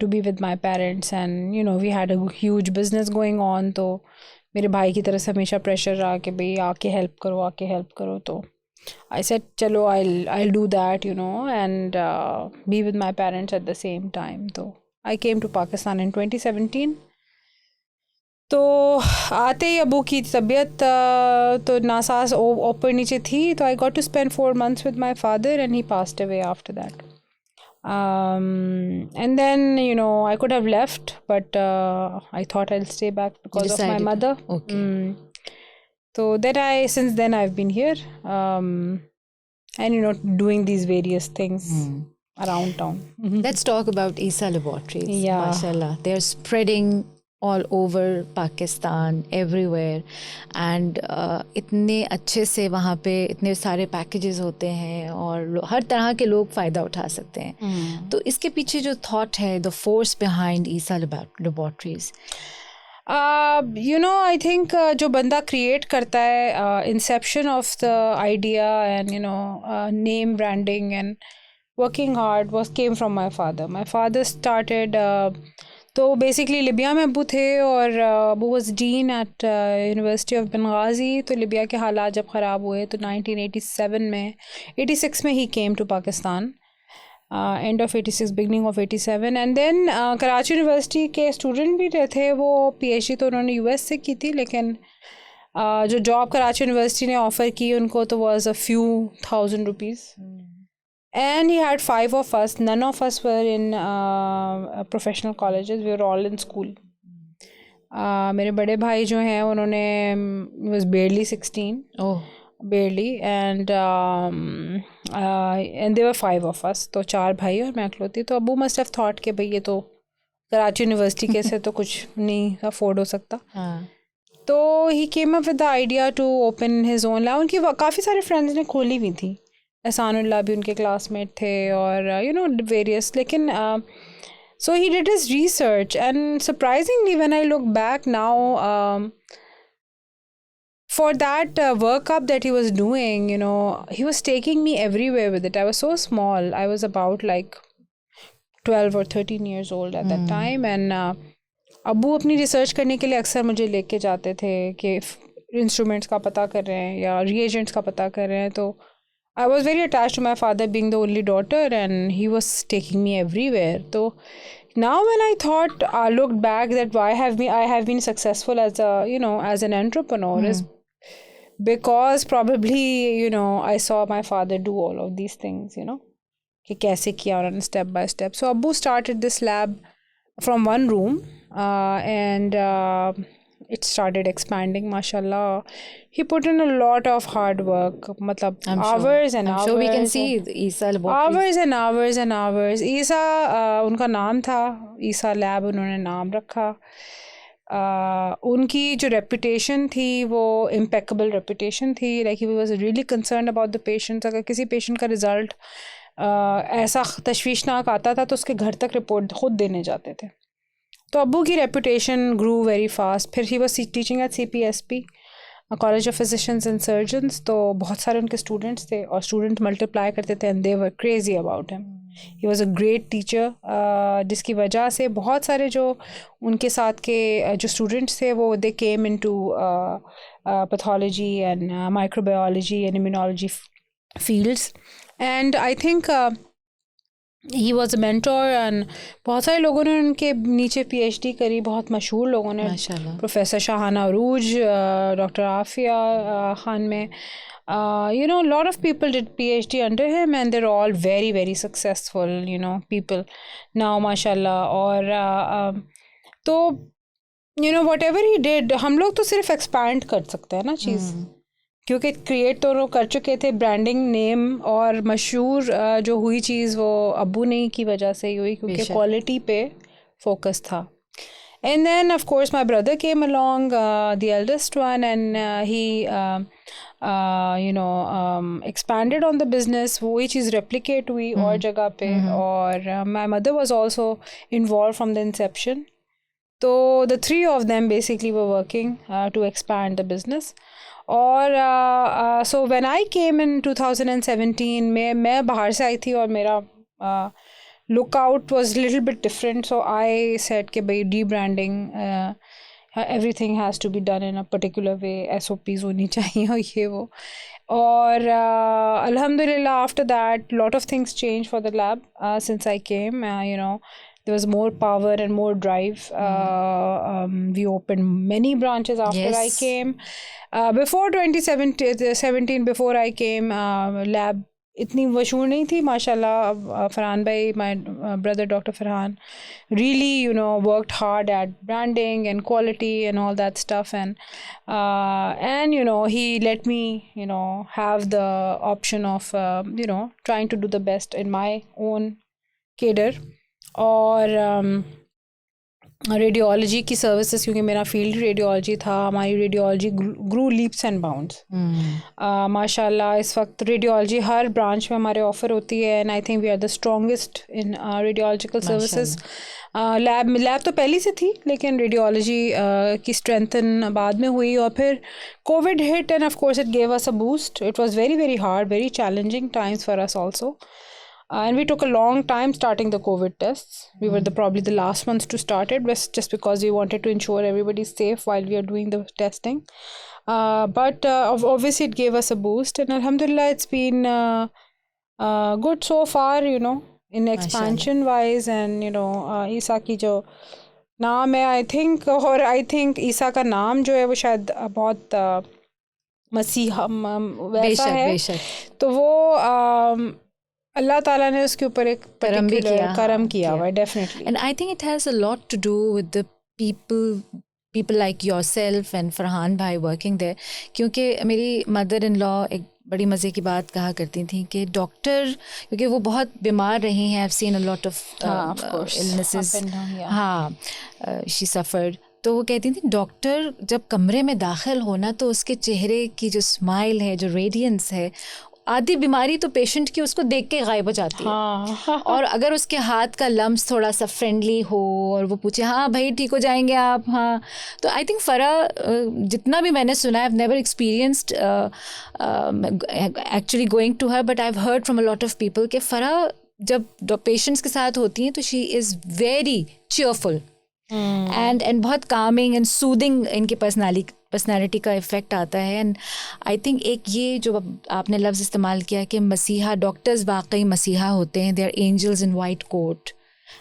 to be with my parents. And we had a huge business going on, तो मेरे भाई की तरफ से हमेशा प्रेशर रहा कि भाई आके हेल्प करो। तो I said चलो I'll do that, and be with my parents at the same time. तो I came to Pakistan in 2017. तो आते ही अबू की तबीयत तो नासाज ऊपर नीचे थी, तो I got to spend 4 months with my father and he passed away after that. And then I could have left, but I thought I'll stay back because of my mother. Okay. So then since then I've been here, and doing these various things around town. Let's talk about Isa Laboratories. Yeah. Mashallah, they're spreading all over Pakistan, everywhere. And इतने अच्छे से वहाँ पे इतने सारे packages होते हैं और हर तरह के लोग फ़ायदा उठा सकते हैं। तो इसके पीछे जो थॉट है, the force behind Essa laboratories, I think जो बंदा क्रिएट करता है, inception of the idea and name branding and working hard came from my father. My father started तो बेसिकली लिबिया में अबू थे और अबू was dean at university of Benghazi. तो लिबिया के हालात जब ख़राब हुए तो 1986 में ही came to Pakistan, and of 86 beginning of 87। And then Karachi university के स्टूडेंट भी थे, वो PhD तो उन्होंने US से की थी, लेकिन जो जॉब कराची यूनिवर्सिटी ने ऑफ़र की उनको तो was a few thousand rupees. And he had 5 of us. None of us were in professional colleges. We were all in school. मेरे बड़े भाई जो हैं उन्होंने was barely 16. Oh. Barely. And there were 5 of us. तो 4 भाई और मैं अकेलौती। तो अबू must have thought कि भाई ये तो कराची यूनिवर्सिटी के से तो कुछ नहीं अफोर्ड हो सकता। तो he came up with the idea to open his own lab. उनकी काफ़ी सारे फ्रेंड्स ने खोली हुई थी, एहसानुल्लाह भी उनके क्लासमेट थे और वेरियस, लेकिन so he did his research and surprisingly when I look back now, for that workup that he was doing, you know, he was taking me everywhere with it. I was so small. I was about like 12 or 13 years old at that time. And अब्बू अपनी research करने के लिए अक्सर मुझे लेके जाते थे कि इंस्ट्रूमेंट्स का पता कर रहे हैं या रिएजेंट्स का पता कर रहे हैं. तो I was very attached to my father being the only daughter, and he was taking me everywhere. So now when I looked back that why I have been successful as as an entrepreneur is because probably, you know, I saw my father do all of these things, you know, कि कैसे किया उन्होंने step by step. So Abbu started this lab from one room and it started expanding, mashallah. He put in a lot of hard work, matlab hours and hours. I'm sure we can see Isa hours and hours and hours. Isa उनका नाम था, Isa lab उन्होंने नाम रखा. उनकी जो reputation थी वो impeccable reputation थी. Like he was really concerned about the patients. अगर किसी patient का result ऐसा तशवीशनाक आता था तो उसके घर तक रिपोर्ट खुद देने जाते थे. तो अब्बू की रेपुटेशन ग्रू वेरी फास्ट. फिर he was teaching eight CPSP, college of physicians and surgeons. तो बहुत सारे उनके स्टूडेंट्स थे और स्टूडेंट मल्टीप्लाई करते थे and they were crazy about him. He was a great teacher, जिसकी वजह से बहुत सारे जो उनके साथ के जो स्टूडेंट्स थे वो they came into pathology and microbiology and immunology fields. And I think he was a mentor. एंड बहुत सारे लोगों ने उनके नीचे PhD करी, बहुत मशहूर लोगों ने, प्रोफेसर शाहाना अरूज, डॉक्टर आफिया खान में, you know, a lot of people did PhD under him and they're all very very successful, you know, people now, mashallah. और तो you know whatever he did, हम लोग तो सिर्फ expand कर सकते हैं ना चीज़, क्योंकि क्रिएट तो लोग कर चुके थे. ब्रांडिंग नेम और मशहूर जो हुई चीज़ वो अब्बू ने की वजह से ही हुई, क्योंकि क्वालिटी पे फोकस था. And then of course my brother came along, the eldest one, and he you know expanded on the business. वही चीज़ रेप्लिकेट हुई और जगह पे. और my mother was also involve from the inception. तो the three of them basically were working to expand the business. और so when I केम इन 2017 में, मैं बाहर से आई थी और मेरा look out was little bit different. So I said कि भाई the branding, everything has to be done in a particular way, SOPs होनी चाहिए और ये वो. और अल्हम्दुलिल्लाह after that lot of things change for the lab since I came. You know, there was more power and more drive. We opened many branches after I came. Before 2017, before I came, lab इतनी मशहूर नहीं थी, माशाल्लाह. फरहान भाई, my brother Dr. Farhan, really, you know, worked hard at branding and quality and all that stuff. And you know, he let me, you know, have the option of, you know, trying to do the best in my own cadre. और radiology की services, क्योंकि मेरा field radiology था, हमारी radiology grew leaps and bounds. माशाल्लाह इस वक्त radiology हर branch में हमारे ऑफ़र होती है. And I think we are the strongest in radiological services. Lab तो पहले से थी, लेकिन रेडियोलॉजी की स्ट्रेंथन बाद में हुई. और फिर Covid hit end of course it gave us a boost. It was very very hard, very challenging times for us also. And we took a long time starting the COVID tests. We were probably the last ones to start it, just because we wanted to ensure everybody's safe while we are doing the testing. But obviously it gave us a boost, and alhamdulillah it's been good so far, you know, in expansion wise. And you know, ईसा की जो नाम है, I think ईसा का नाम जो है वो शायद बहुत मसीहा वैसा है. तो वो अल्लाह ताला ने उसके ऊपर एक करम किया हुआ है, definitely. And I think it has a lot to do with the people like yourself and Farhan भाई working there. क्योंकि मेरी मदर इन लॉ एक बड़ी मज़े की बात कहा करती थी कि डॉक्टर, क्योंकि वो बहुत बीमार रही हैं, I've seen a lot of illnesses. हाँ, she suffered. तो वो कहती थी डॉक्टर जब कमरे में दाखिल होना तो उसके चेहरे की जो स्माइल है, जो रेडियंस है, आधी बीमारी तो पेशेंट की उसको देख के गायब हो जाती है। हाँ और अगर उसके हाथ का लम्स थोड़ा सा फ्रेंडली हो और वो पूछे हाँ भाई ठीक हो जाएंगे आप, हाँ, तो आई थिंक फ़रा जितना भी मैंने सुना है, I have never experienced actually going to her, but I have heard from a lot of people कि फ़रा जब पेशेंट्स के साथ होती हैं तो she is very cheerful and बहुत कामिंग एंड सूदिंग इनकी पर्सनालिटी का इफ़ेक्ट आता है। एंड आई थिंक एक ये जो आपने लफ्ज़ इस्तेमाल किया कि मसीहा, डॉक्टर्स वाकई मसीहा होते हैं, they are angels in white coat,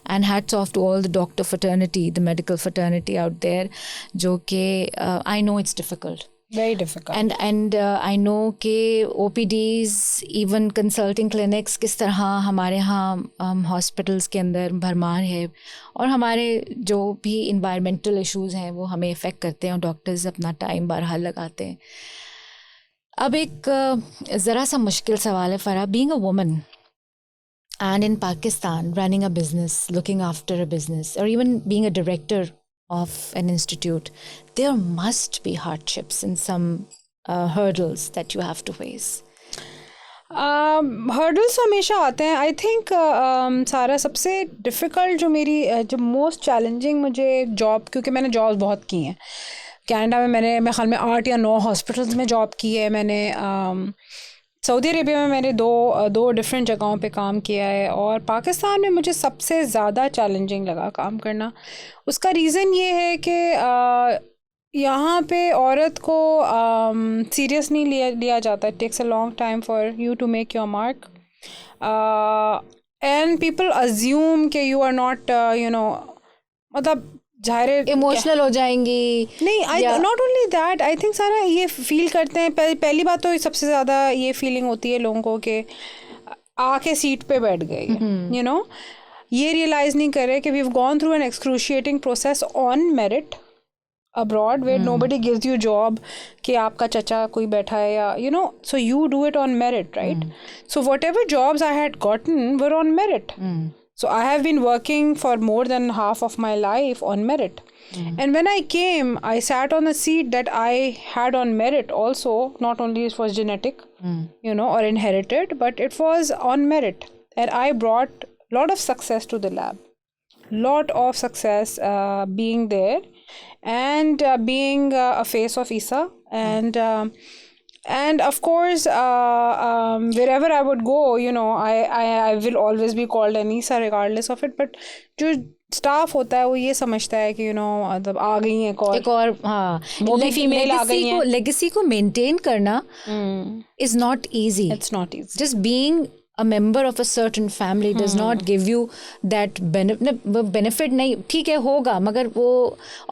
and hats off to all the doctor fraternity, the medical fraternity out there, जो कि I know it's difficult, very difficult. and I know कि OPDs, even consulting clinics किस तरह हमारे यहाँ hospitals के अंदर भरमार है, और हमारे जो भी environmental issues हैं वो हमें इफ़ेक्ट करते हैं और डॉक्टर्स अपना टाइम बहरहाल लगाते हैं। अब एक ज़रा सा मुश्किल सवाल है फ़रा, being a woman and in Pakistan running a business, looking after a business, or even being a director of an institute, there must be hardships and some hurdles that you have to face. Hurdles हमेशा आते हैं। आई think सारा सबसे difficult जो मेरी जो most challenging मुझे job, क्योंकि मैंने जॉब बहुत की हैं कनाडा में, मैंने मेरे ख्याल में 8 या 9 हॉस्पिटल्स में जॉब की है मैंने। सऊदी अरेबिया में मैंने दो डिफरेंट जगहों पे काम किया है, और पाकिस्तान में मुझे सबसे ज़्यादा चैलेंजिंग लगा काम करना। उसका रीज़न ये है कि यहाँ पे औरत को सीरियस नहीं लिया जाता। It takes a long time for you to make your mark, and people assume कि यू आर नॉट मतलब जाहिर इमोशनल हो जाएंगी। नहीं, I not only that, I think सारा ये फील करते हैं। पहली बात तो सबसे ज़्यादा ये फीलिंग होती है लोगों को कि आके सीट पे बैठ गई, यू नो, ये रियलाइज़ नहीं करे कि we have gone through an excruciating process on merit abroad where nobody gives you job कि आपका चचा कोई बैठा है या you know, so you do it on merit, right? So whatever jobs I had gotten were on merit. So I have been working for more than half of my life on merit. And when I came, I sat on a seat that I had on merit also. Not only it was genetic, you know, or inherited, but it was on merit. And I brought a lot of success to the lab. Lot of success being there and being a face of ISA. And of course, wherever I would go, you know, I will always be called an ISA regardless of it. But जो staff होता है वो ये समझता है कि you know मतलब आ गई है एक और हाँ वो भी फीमेल आ गई है। लेगेसी को मेंटेन करना is not easy. It's not easy. Just being a member of a certain family does not give you that benefit नहीं, ठीक है होगा मगर वो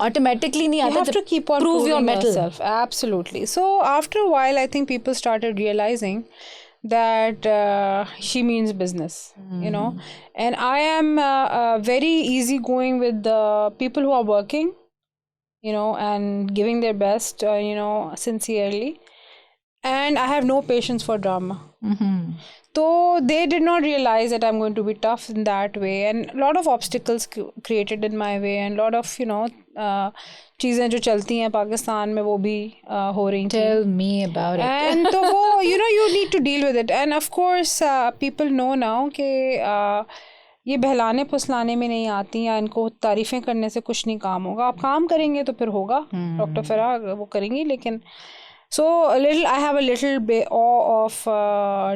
automatically नहीं आता। You have to keep on prove your mettle. yourself. Absolutely. So after a while I think people started realizing that she means business, you know, and I am very easygoing with the people who are working, you know, and giving their best, you know, sincerely, and I have no patience for drama. So they did not realize that I'm going to be tough in that way, and a lot of obstacles created in my way, and a lot of, you know, चीज़ें जो चलती हैं पाकिस्तान में वो भी हो रही थी। Tell me about it. And तो वो you know you need to deal with it, and of course people know now कि ये बहलाने फुसलाने में नहीं आती या इनको तारीफ़ें करने से कुछ नहीं काम होगा। आप काम करेंगे तो फिर होगा। डॉक्टर फ़रा वो करेंगी, लेकिन so I have a little bit of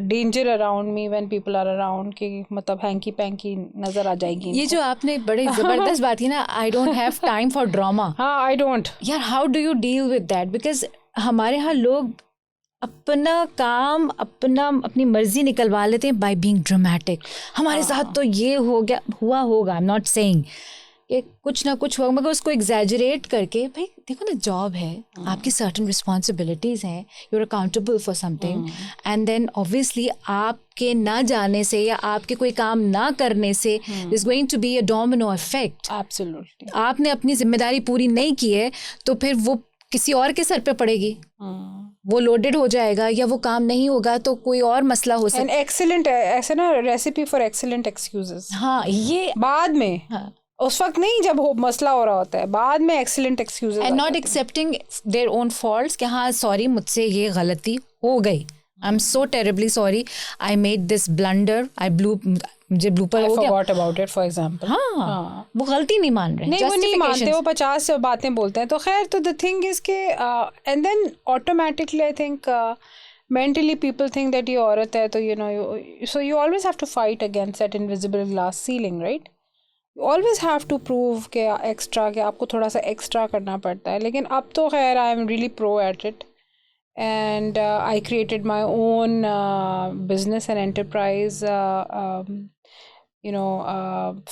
danger around me when people are around कि मतलब हैंकी पैंकी नज़र आ जाएगी। ये जो आपने बड़े ज़बरदस्त बात की ना, I don't have time for drama। हाँ, I don't। यार how do you deal with that? Because हमारे यहाँ लोग अपना काम अपनी मर्जी निकलवा लेते हैं by being dramatic। हमारे साथ तो ये हो गया हुआ होगा, I'm not saying कि कुछ ना कुछ होगा, मगर उसको एग्जैजरेट करके भाई देखो ना जॉब है, आपकी सर्टन रिस्पॉन्सिबिलिटीज़ हैं, you are accountable for something, and then obviously आपके ना जाने से या आपके कोई काम ना करने से is going to be a domino effect. Absolutely. आपने अपनी जिम्मेदारी पूरी नहीं की है तो फिर वो किसी और के सर पे पड़ेगी, वो लोडेड हो जाएगा या वो काम नहीं होगा तो कोई और मसला हो सकता है। एक्सीलेंट ऐसे ना रेसिपी फॉर एक्सीलेंट एक्सक्यूजेस। हाँ, ये बाद में उस वक्त नहीं जब मसला हो रहा होता है, बाद में excellent excuses and not accepting their own faults कि हाँ सॉरी मुझसे ये गलती हो गई, I'm so terribly sorry. I made this blunder. मुझे blooper I हो गया. forgot about it, for example. हाँ, वो गलती नहीं मान रहे. नहीं वो नहीं मानते, वो Justifications. 50 बातें बोलते हैं. तो खैर, तो the thing is के and then automatically I think mentally people think that ये औरत है, तो you know, so you always have to fight against that invisible glass ceiling, right? You always have to prove के extra, के आपको थोड़ा सा extra करना पड़ता है. लेकिन अब तो खैर I am really pro at it. And I created my own business and enterprise,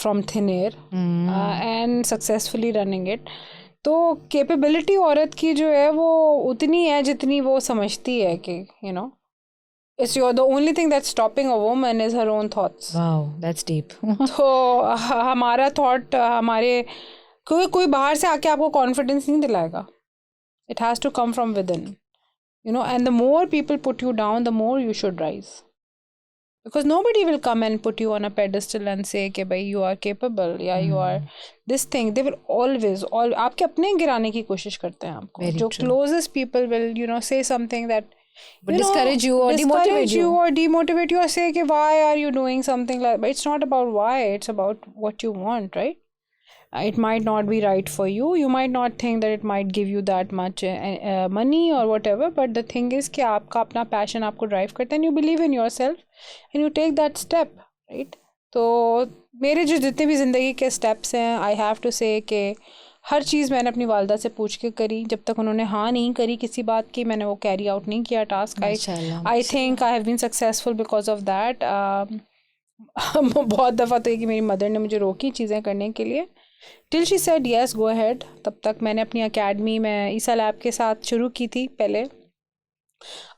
from thin air, and successfully running it. तो capability औरत की जो है वो उतनी है जितनी वो समझती है कि it's the only thing that's stopping a woman is her own thoughts. Wow, that's deep. तो हमारा thought हमारे कोई बाहर से आके आपको confidence नहीं दिलाएगा. It has to come from within. And the more people put you down, the more you should rise. Because nobody will come and put you on a pedestal and say कि भाई you are capable, yeah, you are this thing. They will always आपके अपने गिराने की कोशिश करते हैं आपको. Very जो true. closest people will, say something that But discourage you or demotivate you. or demotivate you or say कि why are you doing something like. But it's not about why. It's about what you want, right? It might not be right for you. You might not think that it might give you that much money or whatever. But the thing is कि आपका अपना passion आपको drive करता है, and you believe in yourself and you take that step, right? तो मेरे जो जितने भी ज़िंदगी के steps हैं, I have to say कि हर चीज़ मैंने अपनी वालदा से पूछ के करी. जब तक उन्होंने हाँ नहीं करी किसी बात की, मैंने वो carry out नहीं किया task. I think I have been successful because of that. बहुत दफ़ा तो ये कि मेरी मदर ने मुझे रोकी चीज़ें करने के लिए. Till she said yes, go ahead. तब तक मैंने अपनी अकेडमी में ईसा लैब के साथ शुरू की थी पहले.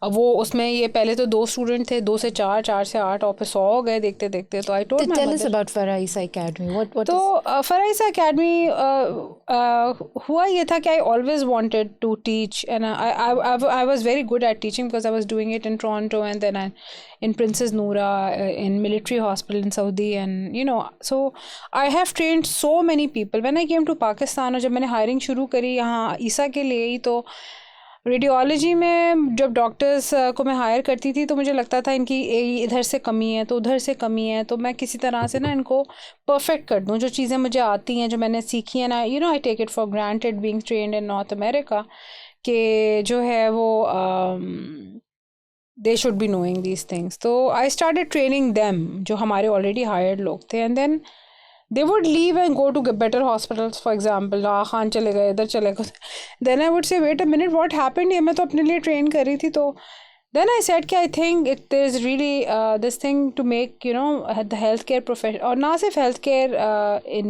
अब वो उसमें ये पहले तो 2 स्टूडेंट थे, 2 से 4, 4 से 8 और फिर 100 हो गए देखते देखते. तो I told my Tell mother. us about Farah Isa Academy. What तो फराह ईसा अकेडमी हुआ ये था कि I always wanted to teach, and I was very good at teaching because I was doing it in Toronto and then in Princess Noora in military hospital in Saudi, and so I have trained so many people. When I came to Pakistan और जब मैंने hiring शुरू करी यहाँ ईसा के लिए ही, तो radiology में जब डॉक्टर्स को मैं हायर करती थी तो मुझे लगता था इनकी इधर से कमी है तो उधर से कमी है, तो मैं किसी तरह से ना इनको परफेक्ट कर दूं. जो चीज़ें मुझे आती हैं, जो मैंने सीखी हैं ना, I take it for granted being trained in North America, कि जो है वो they should be knowing these things. तो आई स्टार्टेड ट्रेनिंग देम, जो हमारे ऑलरेडी हायर्ड लोग थे, and then they would leave and go to better hospitals. For example, Khan चले गए, इधर चले गए. Then I would say, wait a minute, what happened? ये मैं तो अपने लिए train कर रही थी. तो then I said कि I think there is really this thing to make the healthcare profession, और ना सिर्फ healthcare in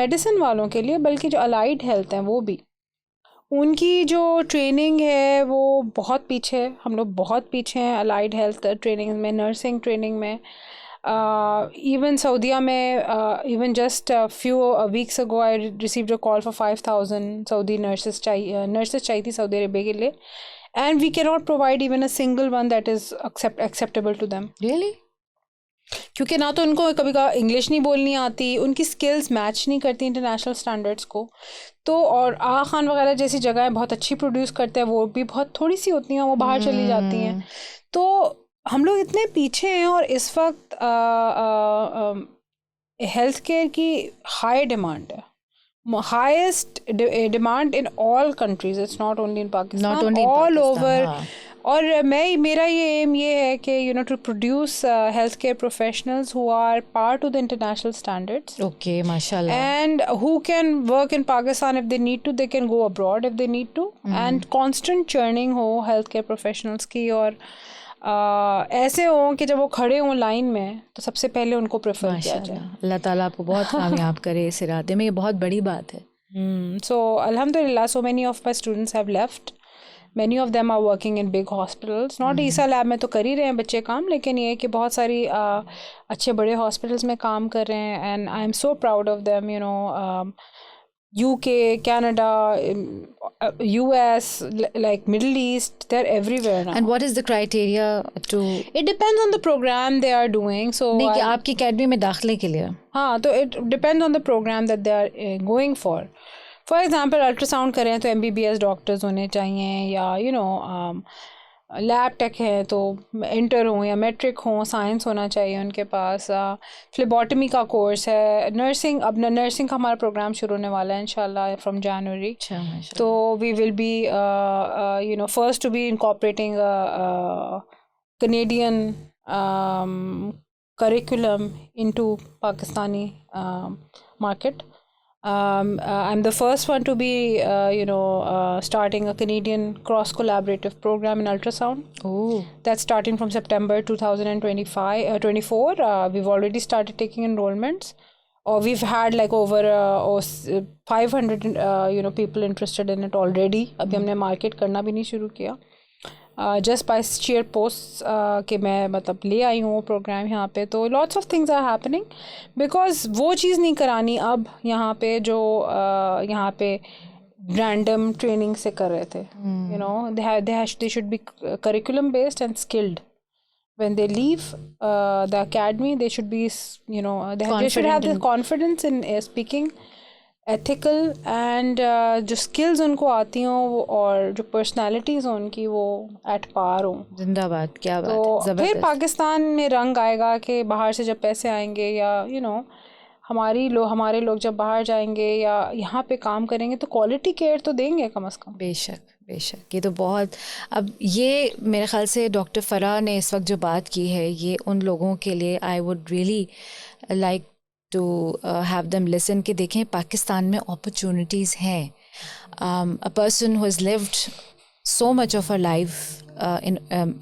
medicine वालों के लिए, बल्कि जो allied health हैं वो भी, उनकी जो ट्रेनिंग है वो बहुत पीछे है. हम लोग बहुत पीछे हैं allied health ट्रेनिंग में, नर्सिंग ट्रेनिंग में. Even Saudi में, even just a few weeks ago I received a call for 5,000 Saudi nurses चाहिए थी सऊदी अरेबिया के लिए, and we cannot provide even a single one that is acceptable to them. Really? क्योंकि ना तो उनको कभी का इंग्लिश नहीं बोलनी आती, उनकी स्किल्स मैच नहीं करती इंटरनेशनल स्टैंडर्ड्स को. तो और खान वगैरह जैसी जगहें बहुत अच्छी प्रोड्यूस करते हैं, वो भी बहुत थोड़ी सी होती हैं, वो बाहर चली जाती हैं. तो हम लोग इतने पीछे हैं, और इस वक्त हेल्थ केयर की हाई डिमांड है, highest demand in all countries. It's not only in Pakistan, all over. और मेरा ये एम ये है कि to produce health care professionals who are part to the international standards. Okay, mashallah. And who can work in Pakistan if they need to, they can go abroad if they need to. And constant churning हो healthcare professionals की, और ऐसे हों कि जब वो खड़े हों लाइन में तो सबसे पहले उनको प्रेफर किया जाए. अल्लाह ताला आपको बहुत कामयाब करे इस इरादे में, ये बहुत बड़ी बात है. So alhamdulillah, so many of my students have left. Many of them are working in big hospitals. Not Isa lab में तो कर ही रहे हैं बच्चे काम, लेकिन ये कि बहुत सारी अच्छे बड़े हॉस्पिटल्स में काम कर रहे हैं. And I am so proud of them. UK, Canada, US, like Middle East, they're everywhere now. And what is the criteria to? It depends on the program they are doing. So नहीं कि आपकी academy में दाखिले के लिए. हाँ, तो it depends on the program that they are going for. For example, ultrasound करें तो MBBS डॉक्टर्स होने चाहिए, या लैब टेक हैं तो इंटर हों या मैट्रिक हों, साइंस होना चाहिए उनके पास। फ्लेबॉटमी का कोर्स है, नर्सिंग, अब नर्सिंग का हमारा प्रोग्राम शुरू होने वाला है इंशाल्लाह फ्रॉम जनवरी। तो we will be you know first to be incorporating Canadian curriculum into Pakistani market. I'm the first one to be, starting a Canadian cross-collaborative program in ultrasound. Oh. That's starting from September 2024. We've already started taking enrollments. Or we've had like over 500 people interested in it already. अभी हमने market करना भी नहीं शुरू किया. Just by sheer posts कि मैं मतलब ले आई हूँ प्रोग्राम यहाँ पे, तो lots of things are happening because वो चीज़ नहीं करानी अब यहाँ पे जो यहाँ पे random training से कर रहे थे. You know, they should be curriculum based and skilled. When they leave the academy, they should be, you know, they should have the confidence in speaking, ethical, and जो skills उनको आती हों और जो personalities हों उनकी वो at par हों. जिंदाबाद, क्या बात तो है, फिर पाकिस्तान में रंग आएगा कि बाहर से जब पैसे आएंगे या you know हमारे लोग जब बाहर जाएंगे या यहाँ पे काम करेंगे तो क्वालिटी केयर तो देंगे कम से कम. बेशक बेशक, ये तो बहुत, अब ये मेरे ख्याल से डॉक्टर फ़राह ने इस वक्त जो बात की है ये उन लोगों के लिए I would really like to have them listen कि देखें पाकिस्तान में अपॉर्चुनिटीज़ हैं. A person who has lived so much of a life in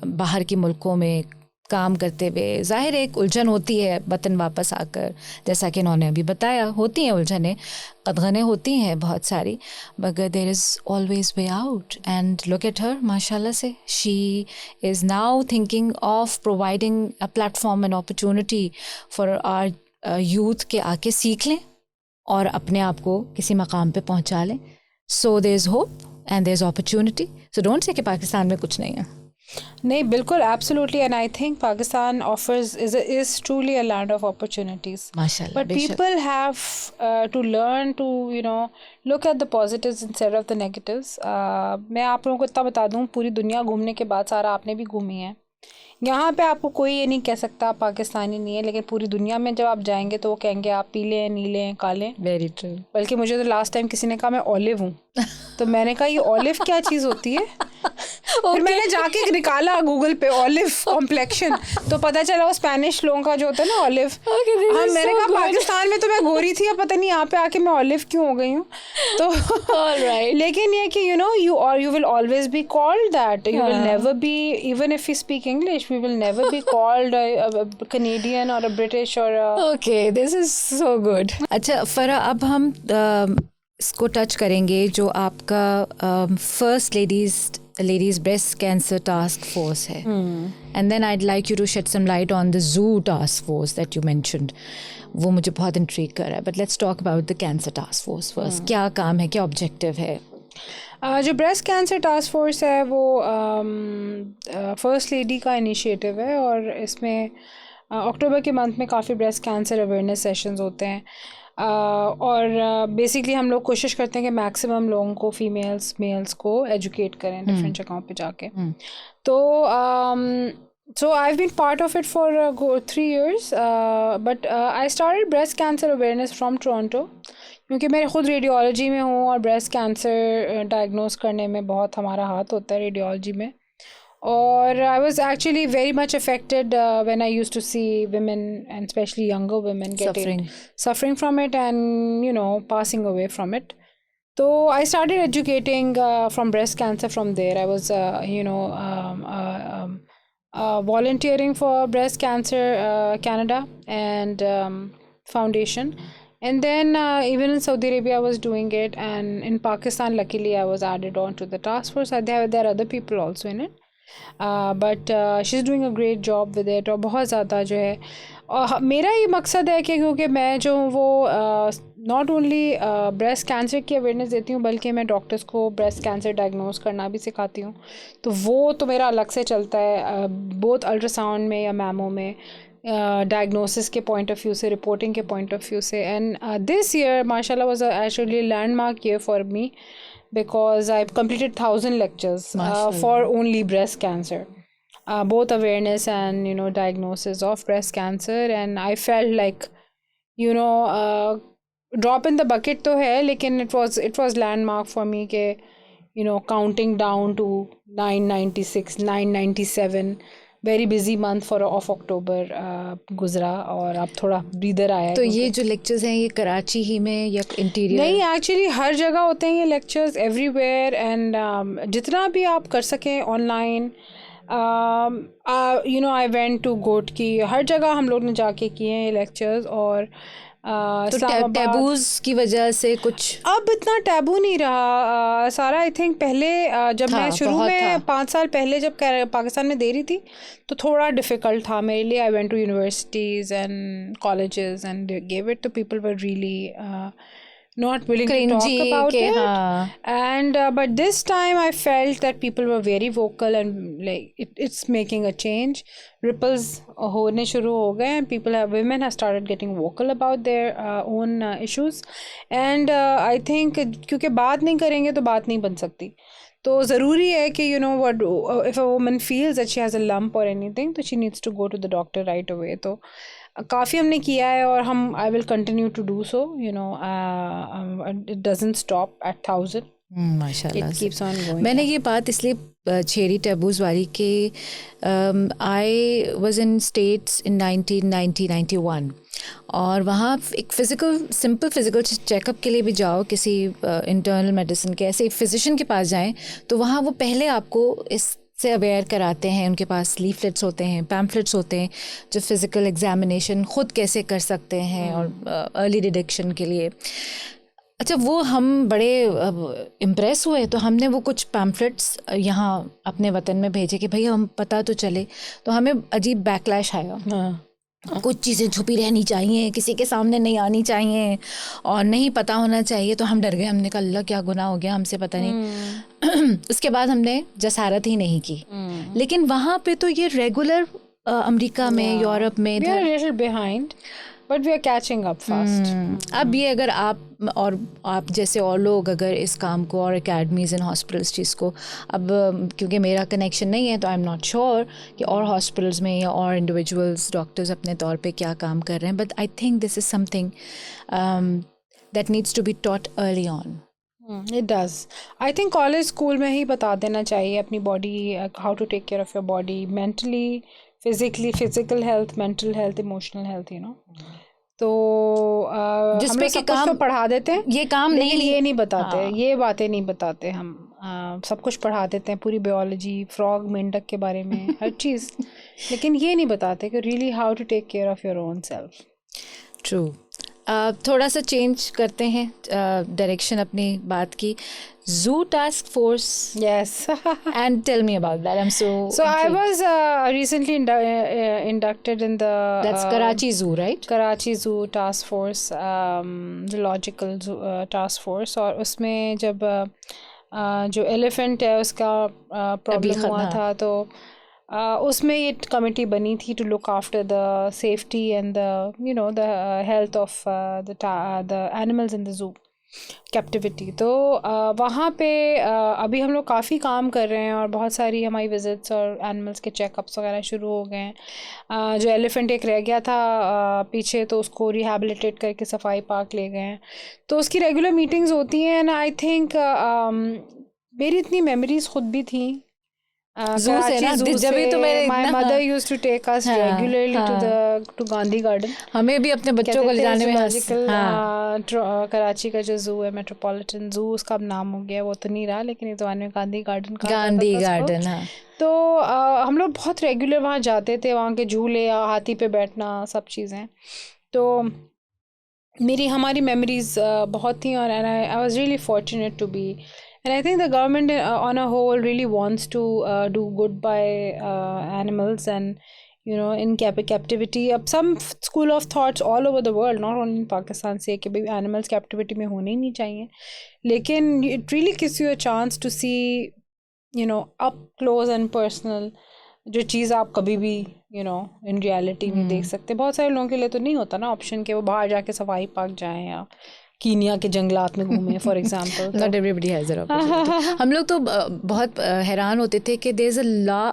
बाहर के मुल्कों में काम करते हुए, ज़ाहिर एक उलझन होती है वतन वापस आकर, जैसा कि इन्होंने अभी बताया, होती हैं उलझनें, कदगनें होती हैं बहुत सारी, मगर there is always way out. And look at her, माशाल्लाह से she is now thinking of providing a platform and opportunity for our youth के आके सीख लें और अपने आप को किसी मकाम पे पहुंचा लें. So there is hope and there is opportunity. So don't say कि पाकिस्तान में कुछ नहीं है. नहीं, बिल्कुल, absolutely, and I think Pakistan is truly a land of opportunities. माशाल्लाह, But people have to learn to, you know, look at the positives instead of the negatives. मैं आप लोगों को इतना बता दूँ, पूरी दुनिया घूमने के बाद सारा आपने भी घूमी है. यहाँ पे आपको कोई ये नहीं कह सकता आप पाकिस्तानी नहीं है, लेकिन पूरी दुनिया में जब आप जाएंगे तो वो कहेंगे आप पीले हैं, नीले हैं, काले हैं. Very true. बल्कि मुझे तो लास्ट टाइम किसी ने कहा मैं ऑलिव हूँ, तो मैंने कहा ये ऑलिव क्या चीज़ होती है. फिर मैंने जाके निकाला गूगल पे ऑलिव कॉम्प्लेक्शन, तो पता चला वो स्पेनिश लोगों का जो होता है ना ऑलिव. हाँ, मैंने कहा पाकिस्तान में तो मैं गोरी थी, अब पता नहीं यहाँ पे आके मैं ऑलिव क्यों हो गई हूँ. तो लेकिन ये कि you will always be called that. You will never be, even if you speak English, we will never be called a Canadian or a British or a... Okay, this is so good. अच्छा फ़राह, अब हम इसको touch करेंगे जो आपका first ladies breast cancer task force है, and then I'd like you to shed some light on the जू task force that you mentioned. वो मुझे बहुत इंट्रीग कर रहा है, but let's talk about the cancer task force first. क्या काम है, क्या ऑब्जेक्टिव है? जो ब्रेस्ट कैंसर टास्क फोर्स है वो फर्स्ट लेडी का इनिशिएटिव है, और इसमें अक्टूबर के मंथ में काफ़ी ब्रेस्ट कैंसर अवेयरनेस सेशंस होते हैं. और बेसिकली हम लोग कोशिश करते हैं कि मैक्सिमम लोगों को, फीमेल्स मेल्स को एजुकेट करें डिफरेंट जगहों पे जाके. तो so I've been part of it for 3 years, but I started breast cancer awareness from Toronto क्योंकि मैं खुद रेडियोलॉजी में हूँ और ब्रेस्ट कैंसर डायग्नोस करने में बहुत हमारा हाथ होता है रेडियोलॉजी में. और I was actually very much affected when I used to see women, and especially younger women, suffering from it and, you know, passing away from it. So I started educating from breast cancer from there. I was, volunteering for Breast Cancer Canada and Foundation. And then even in Saudi Arabia I was doing it, and in Pakistan luckily I was added on to the task force. There are other people also in it. But she's doing a great job with it. और बहुत ज़्यादा जो है मेरा ये मकसद है कि क्योंकि मैं जो वो नॉट ओनली ब्रेस्ट कैंसर की अवेयरनेस देती हूँ, बल्कि मैं डॉक्टर्स को ब्रेस्ट कैंसर डायग्नोस करना भी सिखाती हूँ. तो वो तो मेरा अलग से चलता है, बोथ अल्ट्रासाउंड में या मैमो में, डायग्नोसिस के पॉइंट ऑफ व्यू से, रिपोर्टिंग के पॉइंट ऑफ व्यू से. एंड दिस ईयर माशाल्लाह was actually landmark year for me because I've completed 1,000 lectures for only breast cancer. Both awareness and, you know, diagnosis of breast cancer. And I felt like, you know, drop in the bucket to hai, lekin it was landmark for me ke, you know, counting down to 996, 997. Very busy month of October गुजरा और अब थोड़ा breather आया. तो ये जो lectures हैं ये कराची ही में या इंटीरियर? नहीं, एक्चुअली हर जगह होते हैं ये लेक्चर्स, एवरीवेयर. एंड जितना भी आप कर सकें online. You know, I went to गोट की, हर जगह हम लोग ने जाके किए हैं ये लेक्चर्स. और तो टैबूज की वजह से कुछ अब इतना टैबू नहीं रहा सारा. आई थिंक पहले जब मैं शुरू में 5 साल पहले जब पाकिस्तान में दे रही थी तो थोड़ा डिफ़िकल्ट था मेरे लिए. I went to universities and colleges and give it. तो people were really not willing to talk about it. And but this time I felt that people were very vocal and like it's making a change. Ripples होने शुरू हो गए हैं. Women have started getting vocal about their own issues. And I think क्योंकि बात नहीं करेंगे तो बात नहीं बन सकती. तो ज़रूरी है कि, you know, what if a woman feels that she has a lump or anything, तो she needs to go to the doctor right away. तो काफ़ी हमने किया है और हम I will continue to do so, you know. It doesn't stop at 1,000. माशाल्लाह. It keeps on going. मैंने ये बात इसलिए छेड़ी टैबूज़ वाली कि I was in States in 1991 और वहाँ एक सिंपल फिज़िकल चेकअप के लिए भी जाओ किसी इंटरनल मेडिसिन के ऐसे फिजिशियन के पास जाएं तो वहाँ वो पहले आपको इससे अवेयर कराते हैं. उनके पास लीफलेट्स होते हैं, पैम्फलेट्स होते हैं जो फिज़िकल एग्जामिनेशन ख़ुद कैसे कर सकते हैं और अर्ली डिटेक्शन के लिए. अच्छा, वो हम बड़े इम्प्रेस हुए तो हमने वो कुछ पैम्फलेट्स यहाँ अपने वतन में भेजे कि भैया हम पता तो चले. तो हमें अजीब बैकलैश आया. कुछ चीज़ें छुपी रहनी चाहिए, किसी के सामने नहीं आनी चाहिए और नहीं पता होना चाहिए. तो हम डर गए. हमने कहा अल्लाह क्या गुनाह हो गया हमसे, पता नहीं. उसके बाद हमने जसारत ही नहीं की. लेकिन वहाँ पे तो ये रेगुलर अमेरिका में, यूरोप में we are a little behind but we are catching up fast. अब ये अगर आप जैसे और लोग अगर इस काम को और एकेडमीज़ एंड हॉस्पिटल्स चीज़ को, अब क्योंकि मेरा कनेक्शन नहीं है तो आई एम नॉट श्योर कि और हॉस्पिटल्स में या और इंडिविजुअल्स डॉक्टर्स अपने तौर पे क्या काम कर रहे हैं. But I think this is something that needs to be taught early on. It does. I think college school में ही बता देना चाहिए अपनी body, how to take care of your body mentally, physically, physical health, mental health, emotional health, you know. तो हम लोग सब कुछ तो पढ़ा देते हैं, ये काम लेकिन ये नहीं बताते. ये बातें नहीं बताते हम. सब कुछ पढ़ा देते हैं, पूरी बायोलॉजी, फ्रॉग, मेंढक के बारे में, हर चीज़. लेकिन ये नहीं बताते कि really how to take care of your own self. True. थोड़ा सा चेंज करते हैं डायरेक्शन अपनी बात की. Zoo Task Force. Yes. And tell me about that. I'm so I was recently inducted in the that's Karachi Zoo, right? Karachi Zoo Task Force, Zoological Task Force. और उसमें जब जो एलिफेंट है उसका प्रॉब्लम हुआ था तो उसमें ये कमेटी बनी थी to look after the safety and the, you know, the health of the animals in the zoo captivity. तो वहाँ पे अभी हम लोग काफ़ी काम कर रहे हैं और बहुत सारी हमारी विज़िट्स और एनिमल्स के चेकअप्स वगैरह शुरू हो गए हैं. जो एलिफेंट एक रह गया था पीछे तो उसको रिहैबिलिटेट करके सफाई पार्क ले गए हैं. तो उसकी रेगुलर मीटिंग्स होती हैं. एंड आई थिंक मेरी इतनी मेमोरीज खुद भी थी My mother used to take us regularly to Gandhi Garden. हमें भी अपने बच्चों को ले जाने में कराची का जो जू है, मेट्रोपॉलिटन जू, उसका अब नाम हो गया, वो तो नहीं रहा, लेकिन इस ज़माने में गांधी गार्डन तो हम लोग बहुत रेगुलर वहाँ जाते थे. वहाँ के झूले या हाथी पे बैठना, सब चीज़ें. तो हमारी मेमोरीज बहुत थी और I was really fortunate to be. And I think the government on a whole really wants to do good by animals and, you know, in captivity. Ab some school of thoughts all over the world, not only in Pakistan, say कि भाई animals captivity में होने ही नहीं चाहिए. लेकिन it really gives you a chance to see, you know, up close and personal जो चीज़ आप कभी भी, you know, in reality नहीं देख सकते. बहुत सारे लोगों के लिए तो नहीं होता ना ऑप्शन कि वो बाहर जाके सफारी पार्क जाएं या कीनिया के जंगलात में घूमे for example. Not everybody has that opportunity. हम लोग तो बहुत हैरान होते थे कि there is a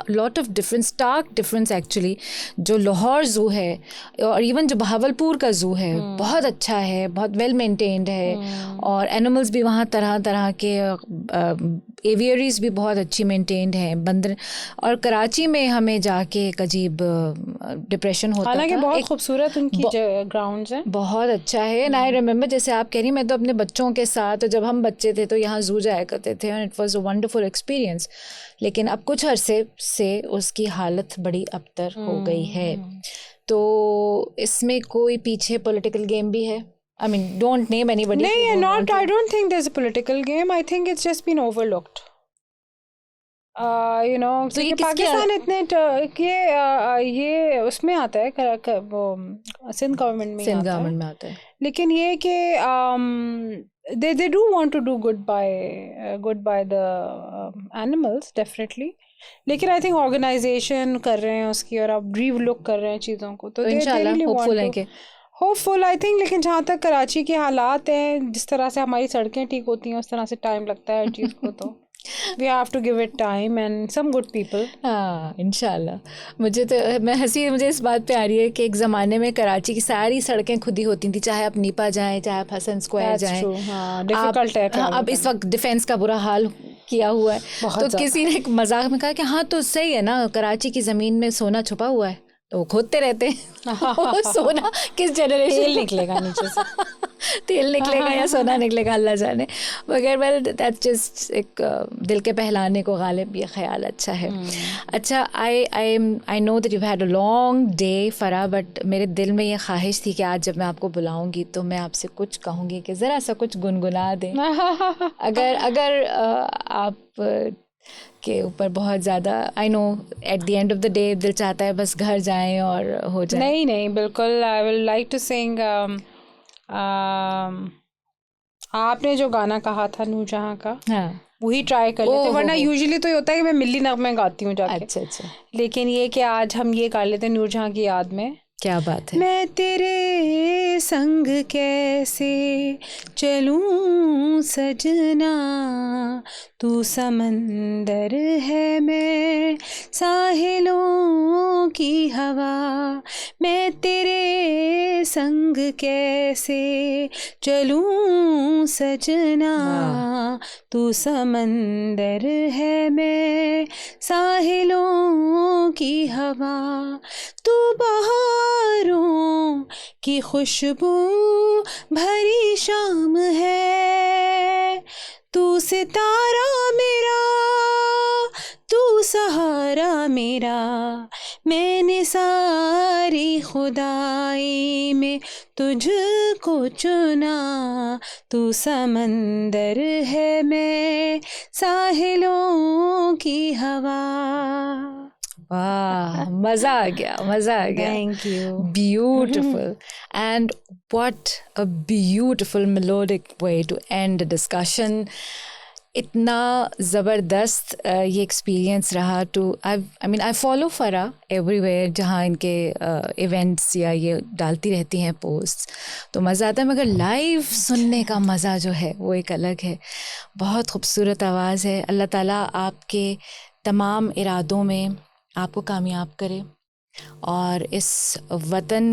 lot of difference, stark difference actually. जो लाहौर ज़ू है और इवन जो बहावलपुर का ज़ू है बहुत अच्छा है, बहुत वेल मेंटेन्ड है, और एनिमल्स भी वहाँ तरह तरह के, एवियरीज भी बहुत अच्छी मेंटेन्ड हैं, बंदर। और कराची में हमें जाके एक अजीब डिप्रेशन होता था। हालांकि बहुत खूबसूरत उनकी ग्राउंड्स हैं, बहुत अच्छा है। एंड आई रिमेंबर, जैसे आप कह रही, मैं तो अपने बच्चों के साथ, तो जब हम बच्चे थे तो यहाँ ज़ू जाया करते थे, and it was a wonderful experience. लेकिन अब कुछ अरसे से उसकी हालत बड़ी अबतर हो गई है। तो इसमें कोई पीछे पॉलिटिकल गेम भी है? I mean, don't name anybody. नहीं, not. I don't think there's a political game. I think it's just been overlooked. You know, तो ये पाकिस्तान इतने ये उसमें आता है, वो सिंध गवर्नमेंट में, सिंध गवर्नमेंट में आता है। लेकिन ये कि they do want to do good by the animals definitely. लेकिन आई थिंक ऑर्गेनाइजेशन कर रहे हैं उसकी, और अब रीलुक कर रहे हैं चीज़ों को, तो इंशाल्लाह होपफुल है कि होपफुल आई थिंक। लेकिन जहाँ तक कराची के हालात हैं, जिस तरह से हमारी सड़कें ठीक होती हैं, उस तरह से टाइम लगता है हर चीज़ को, तो we have to give it time and some good people. हाँ, इंशाल्लाह। मुझे इस बात पे आ रही है कि एक ज़माने में कराची की सारी सड़कें खुद ही होती थी, चाहे आप नीपा जाएं, चाहे आप हसन स्क्वायर जाएं। डिफिकल्ट है। अब इस वक्त डिफेंस का बुरा हाल किया हुआ है, तो किसी ने एक मजाक में कहा कि हाँ तो सही है ना, कराची की ज़मीन में सोना छुपा हुआ है, तो वो खोदते रहते हैं। सोना किस जनरेशन तेल निकलेगा नीचे से, तेल निकलेगा या सोना निकलेगा, अल्लाह जाने। मगर वेल, दैट्स जस्ट एक दिल के बहलाने को गालिब ये ख्याल अच्छा है। अच्छा, I know that you had a long day फरा, बट मेरे दिल में ये ख्वाहिश थी कि आज जब मैं आपको बुलाऊंगी तो मैं आपसे कुछ कहूँगी कि ज़रा सा कुछ गुनगुना दें। अगर आप के ऊपर बहुत ज़्यादा, I know at the end of the day दिल चाहता है बस घर जाएं और हो जाए। नहीं बिल्कुल। I will like to sing आपने जो गाना कहा था नूरजहां का, हाँ, वही ट्राई कर लेते, वरना यूजुअली तो ये होता है कि मैं मिल्ली नगमे गाती हूँ जाके। अच्छा। लेकिन ये कि आज हम ये गा लेते हैं नूरजहां की याद में। क्या बात है। मैं तेरे संग कैसे चलूं सजना, तू समंदर है मैं साहिलों की हवा, मैं तेरे संग कैसे चलूं सजना, तू समंदर है मैं साहिलों की हवा, तू बहारों की खुशबू भरी शाम है, तू सितारा मेरा, तू सहारा मेरा, मैंने सारी खुदाई में तुझको चुना, तू समंदर है मैं साहिलों की हवा। वाह, मज़ा आ गया, मज़ा आ गया। Thank you. Beautiful, and what a beautiful melodic way to and the discussion. इतना ज़बरदस्त ये एक्सपीरियंस रहा to I follow Farah everywhere, जहाँ इनके इवेंट्स या ये डालती रहती हैं पोस्ट, तो मज़ा आता है। मगर लाइव सुनने का मज़ा जो है वो एक अलग है। बहुत खूबसूरत आवाज़ है। अल्लाह ताला आपके तमाम इरादों में आपको कामयाब करे, और इस वतन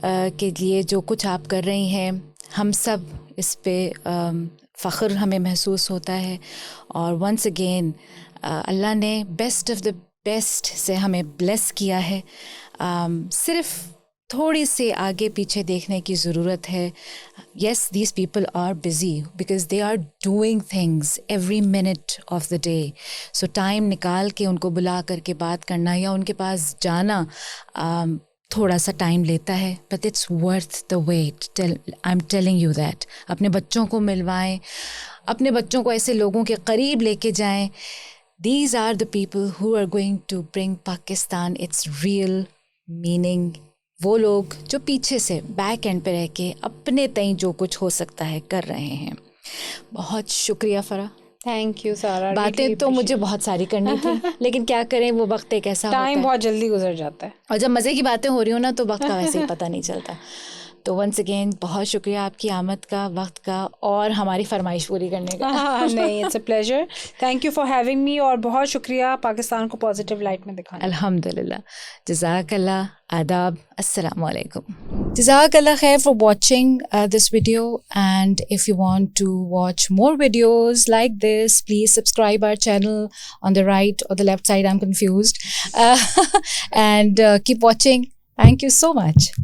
के लिए जो कुछ आप कर रही हैं, हम सब इस पे फ़ख्र हमें महसूस होता है। और वंस अगेन अल्लाह ने बेस्ट ऑफ द बेस्ट से हमें ब्लेस किया है। सिर्फ़ थोड़ी से आगे पीछे देखने की ज़रूरत है। Yes, these people are busy because they are doing things every minute of the day, so time निकाल के उनको बुला करके बात करना या उनके पास जाना थोड़ा सा टाइम लेता है, but it's worth the wait. I am telling you that. अपने बच्चों को मिलवाएं, अपने बच्चों को ऐसे लोगों के करीब लेके जाएं। These are the people who are going to bring Pakistan its real meaning. वो लोग जो पीछे से बैक एंड पे रह के अपने तई जो कुछ हो सकता है कर रहे हैं। बहुत शुक्रिया फरा। थैंक यू सारा। बातें तो मुझे बहुत सारी करनी थी, लेकिन क्या करें, वो वक्त एक ऐसा होता है, टाइम बहुत जल्दी गुजर जाता है, और जब मज़े की बातें हो रही हो ना तो वक्त का वैसे ही पता नहीं चलता। तो वंस अगेन बहुत शुक्रिया आपकी आमद का, वक्त का और हमारी फरमाइश पूरी करने का। नहीं, it's a pleasure, thank you for having me, और बहुत शुक्रिया पाकिस्तान को पॉजिटिव लाइट में दिखाने। अल्हम्दुलिल्लाह, जज़ाकल्लाह, आदाब, अस्सलाम वालेकुम। Jazakallah khair for watching this video, and if you want to watch more videos like this, please subscribe our channel on the right or the left side, I'm confused, and keep watching. Thank you so much.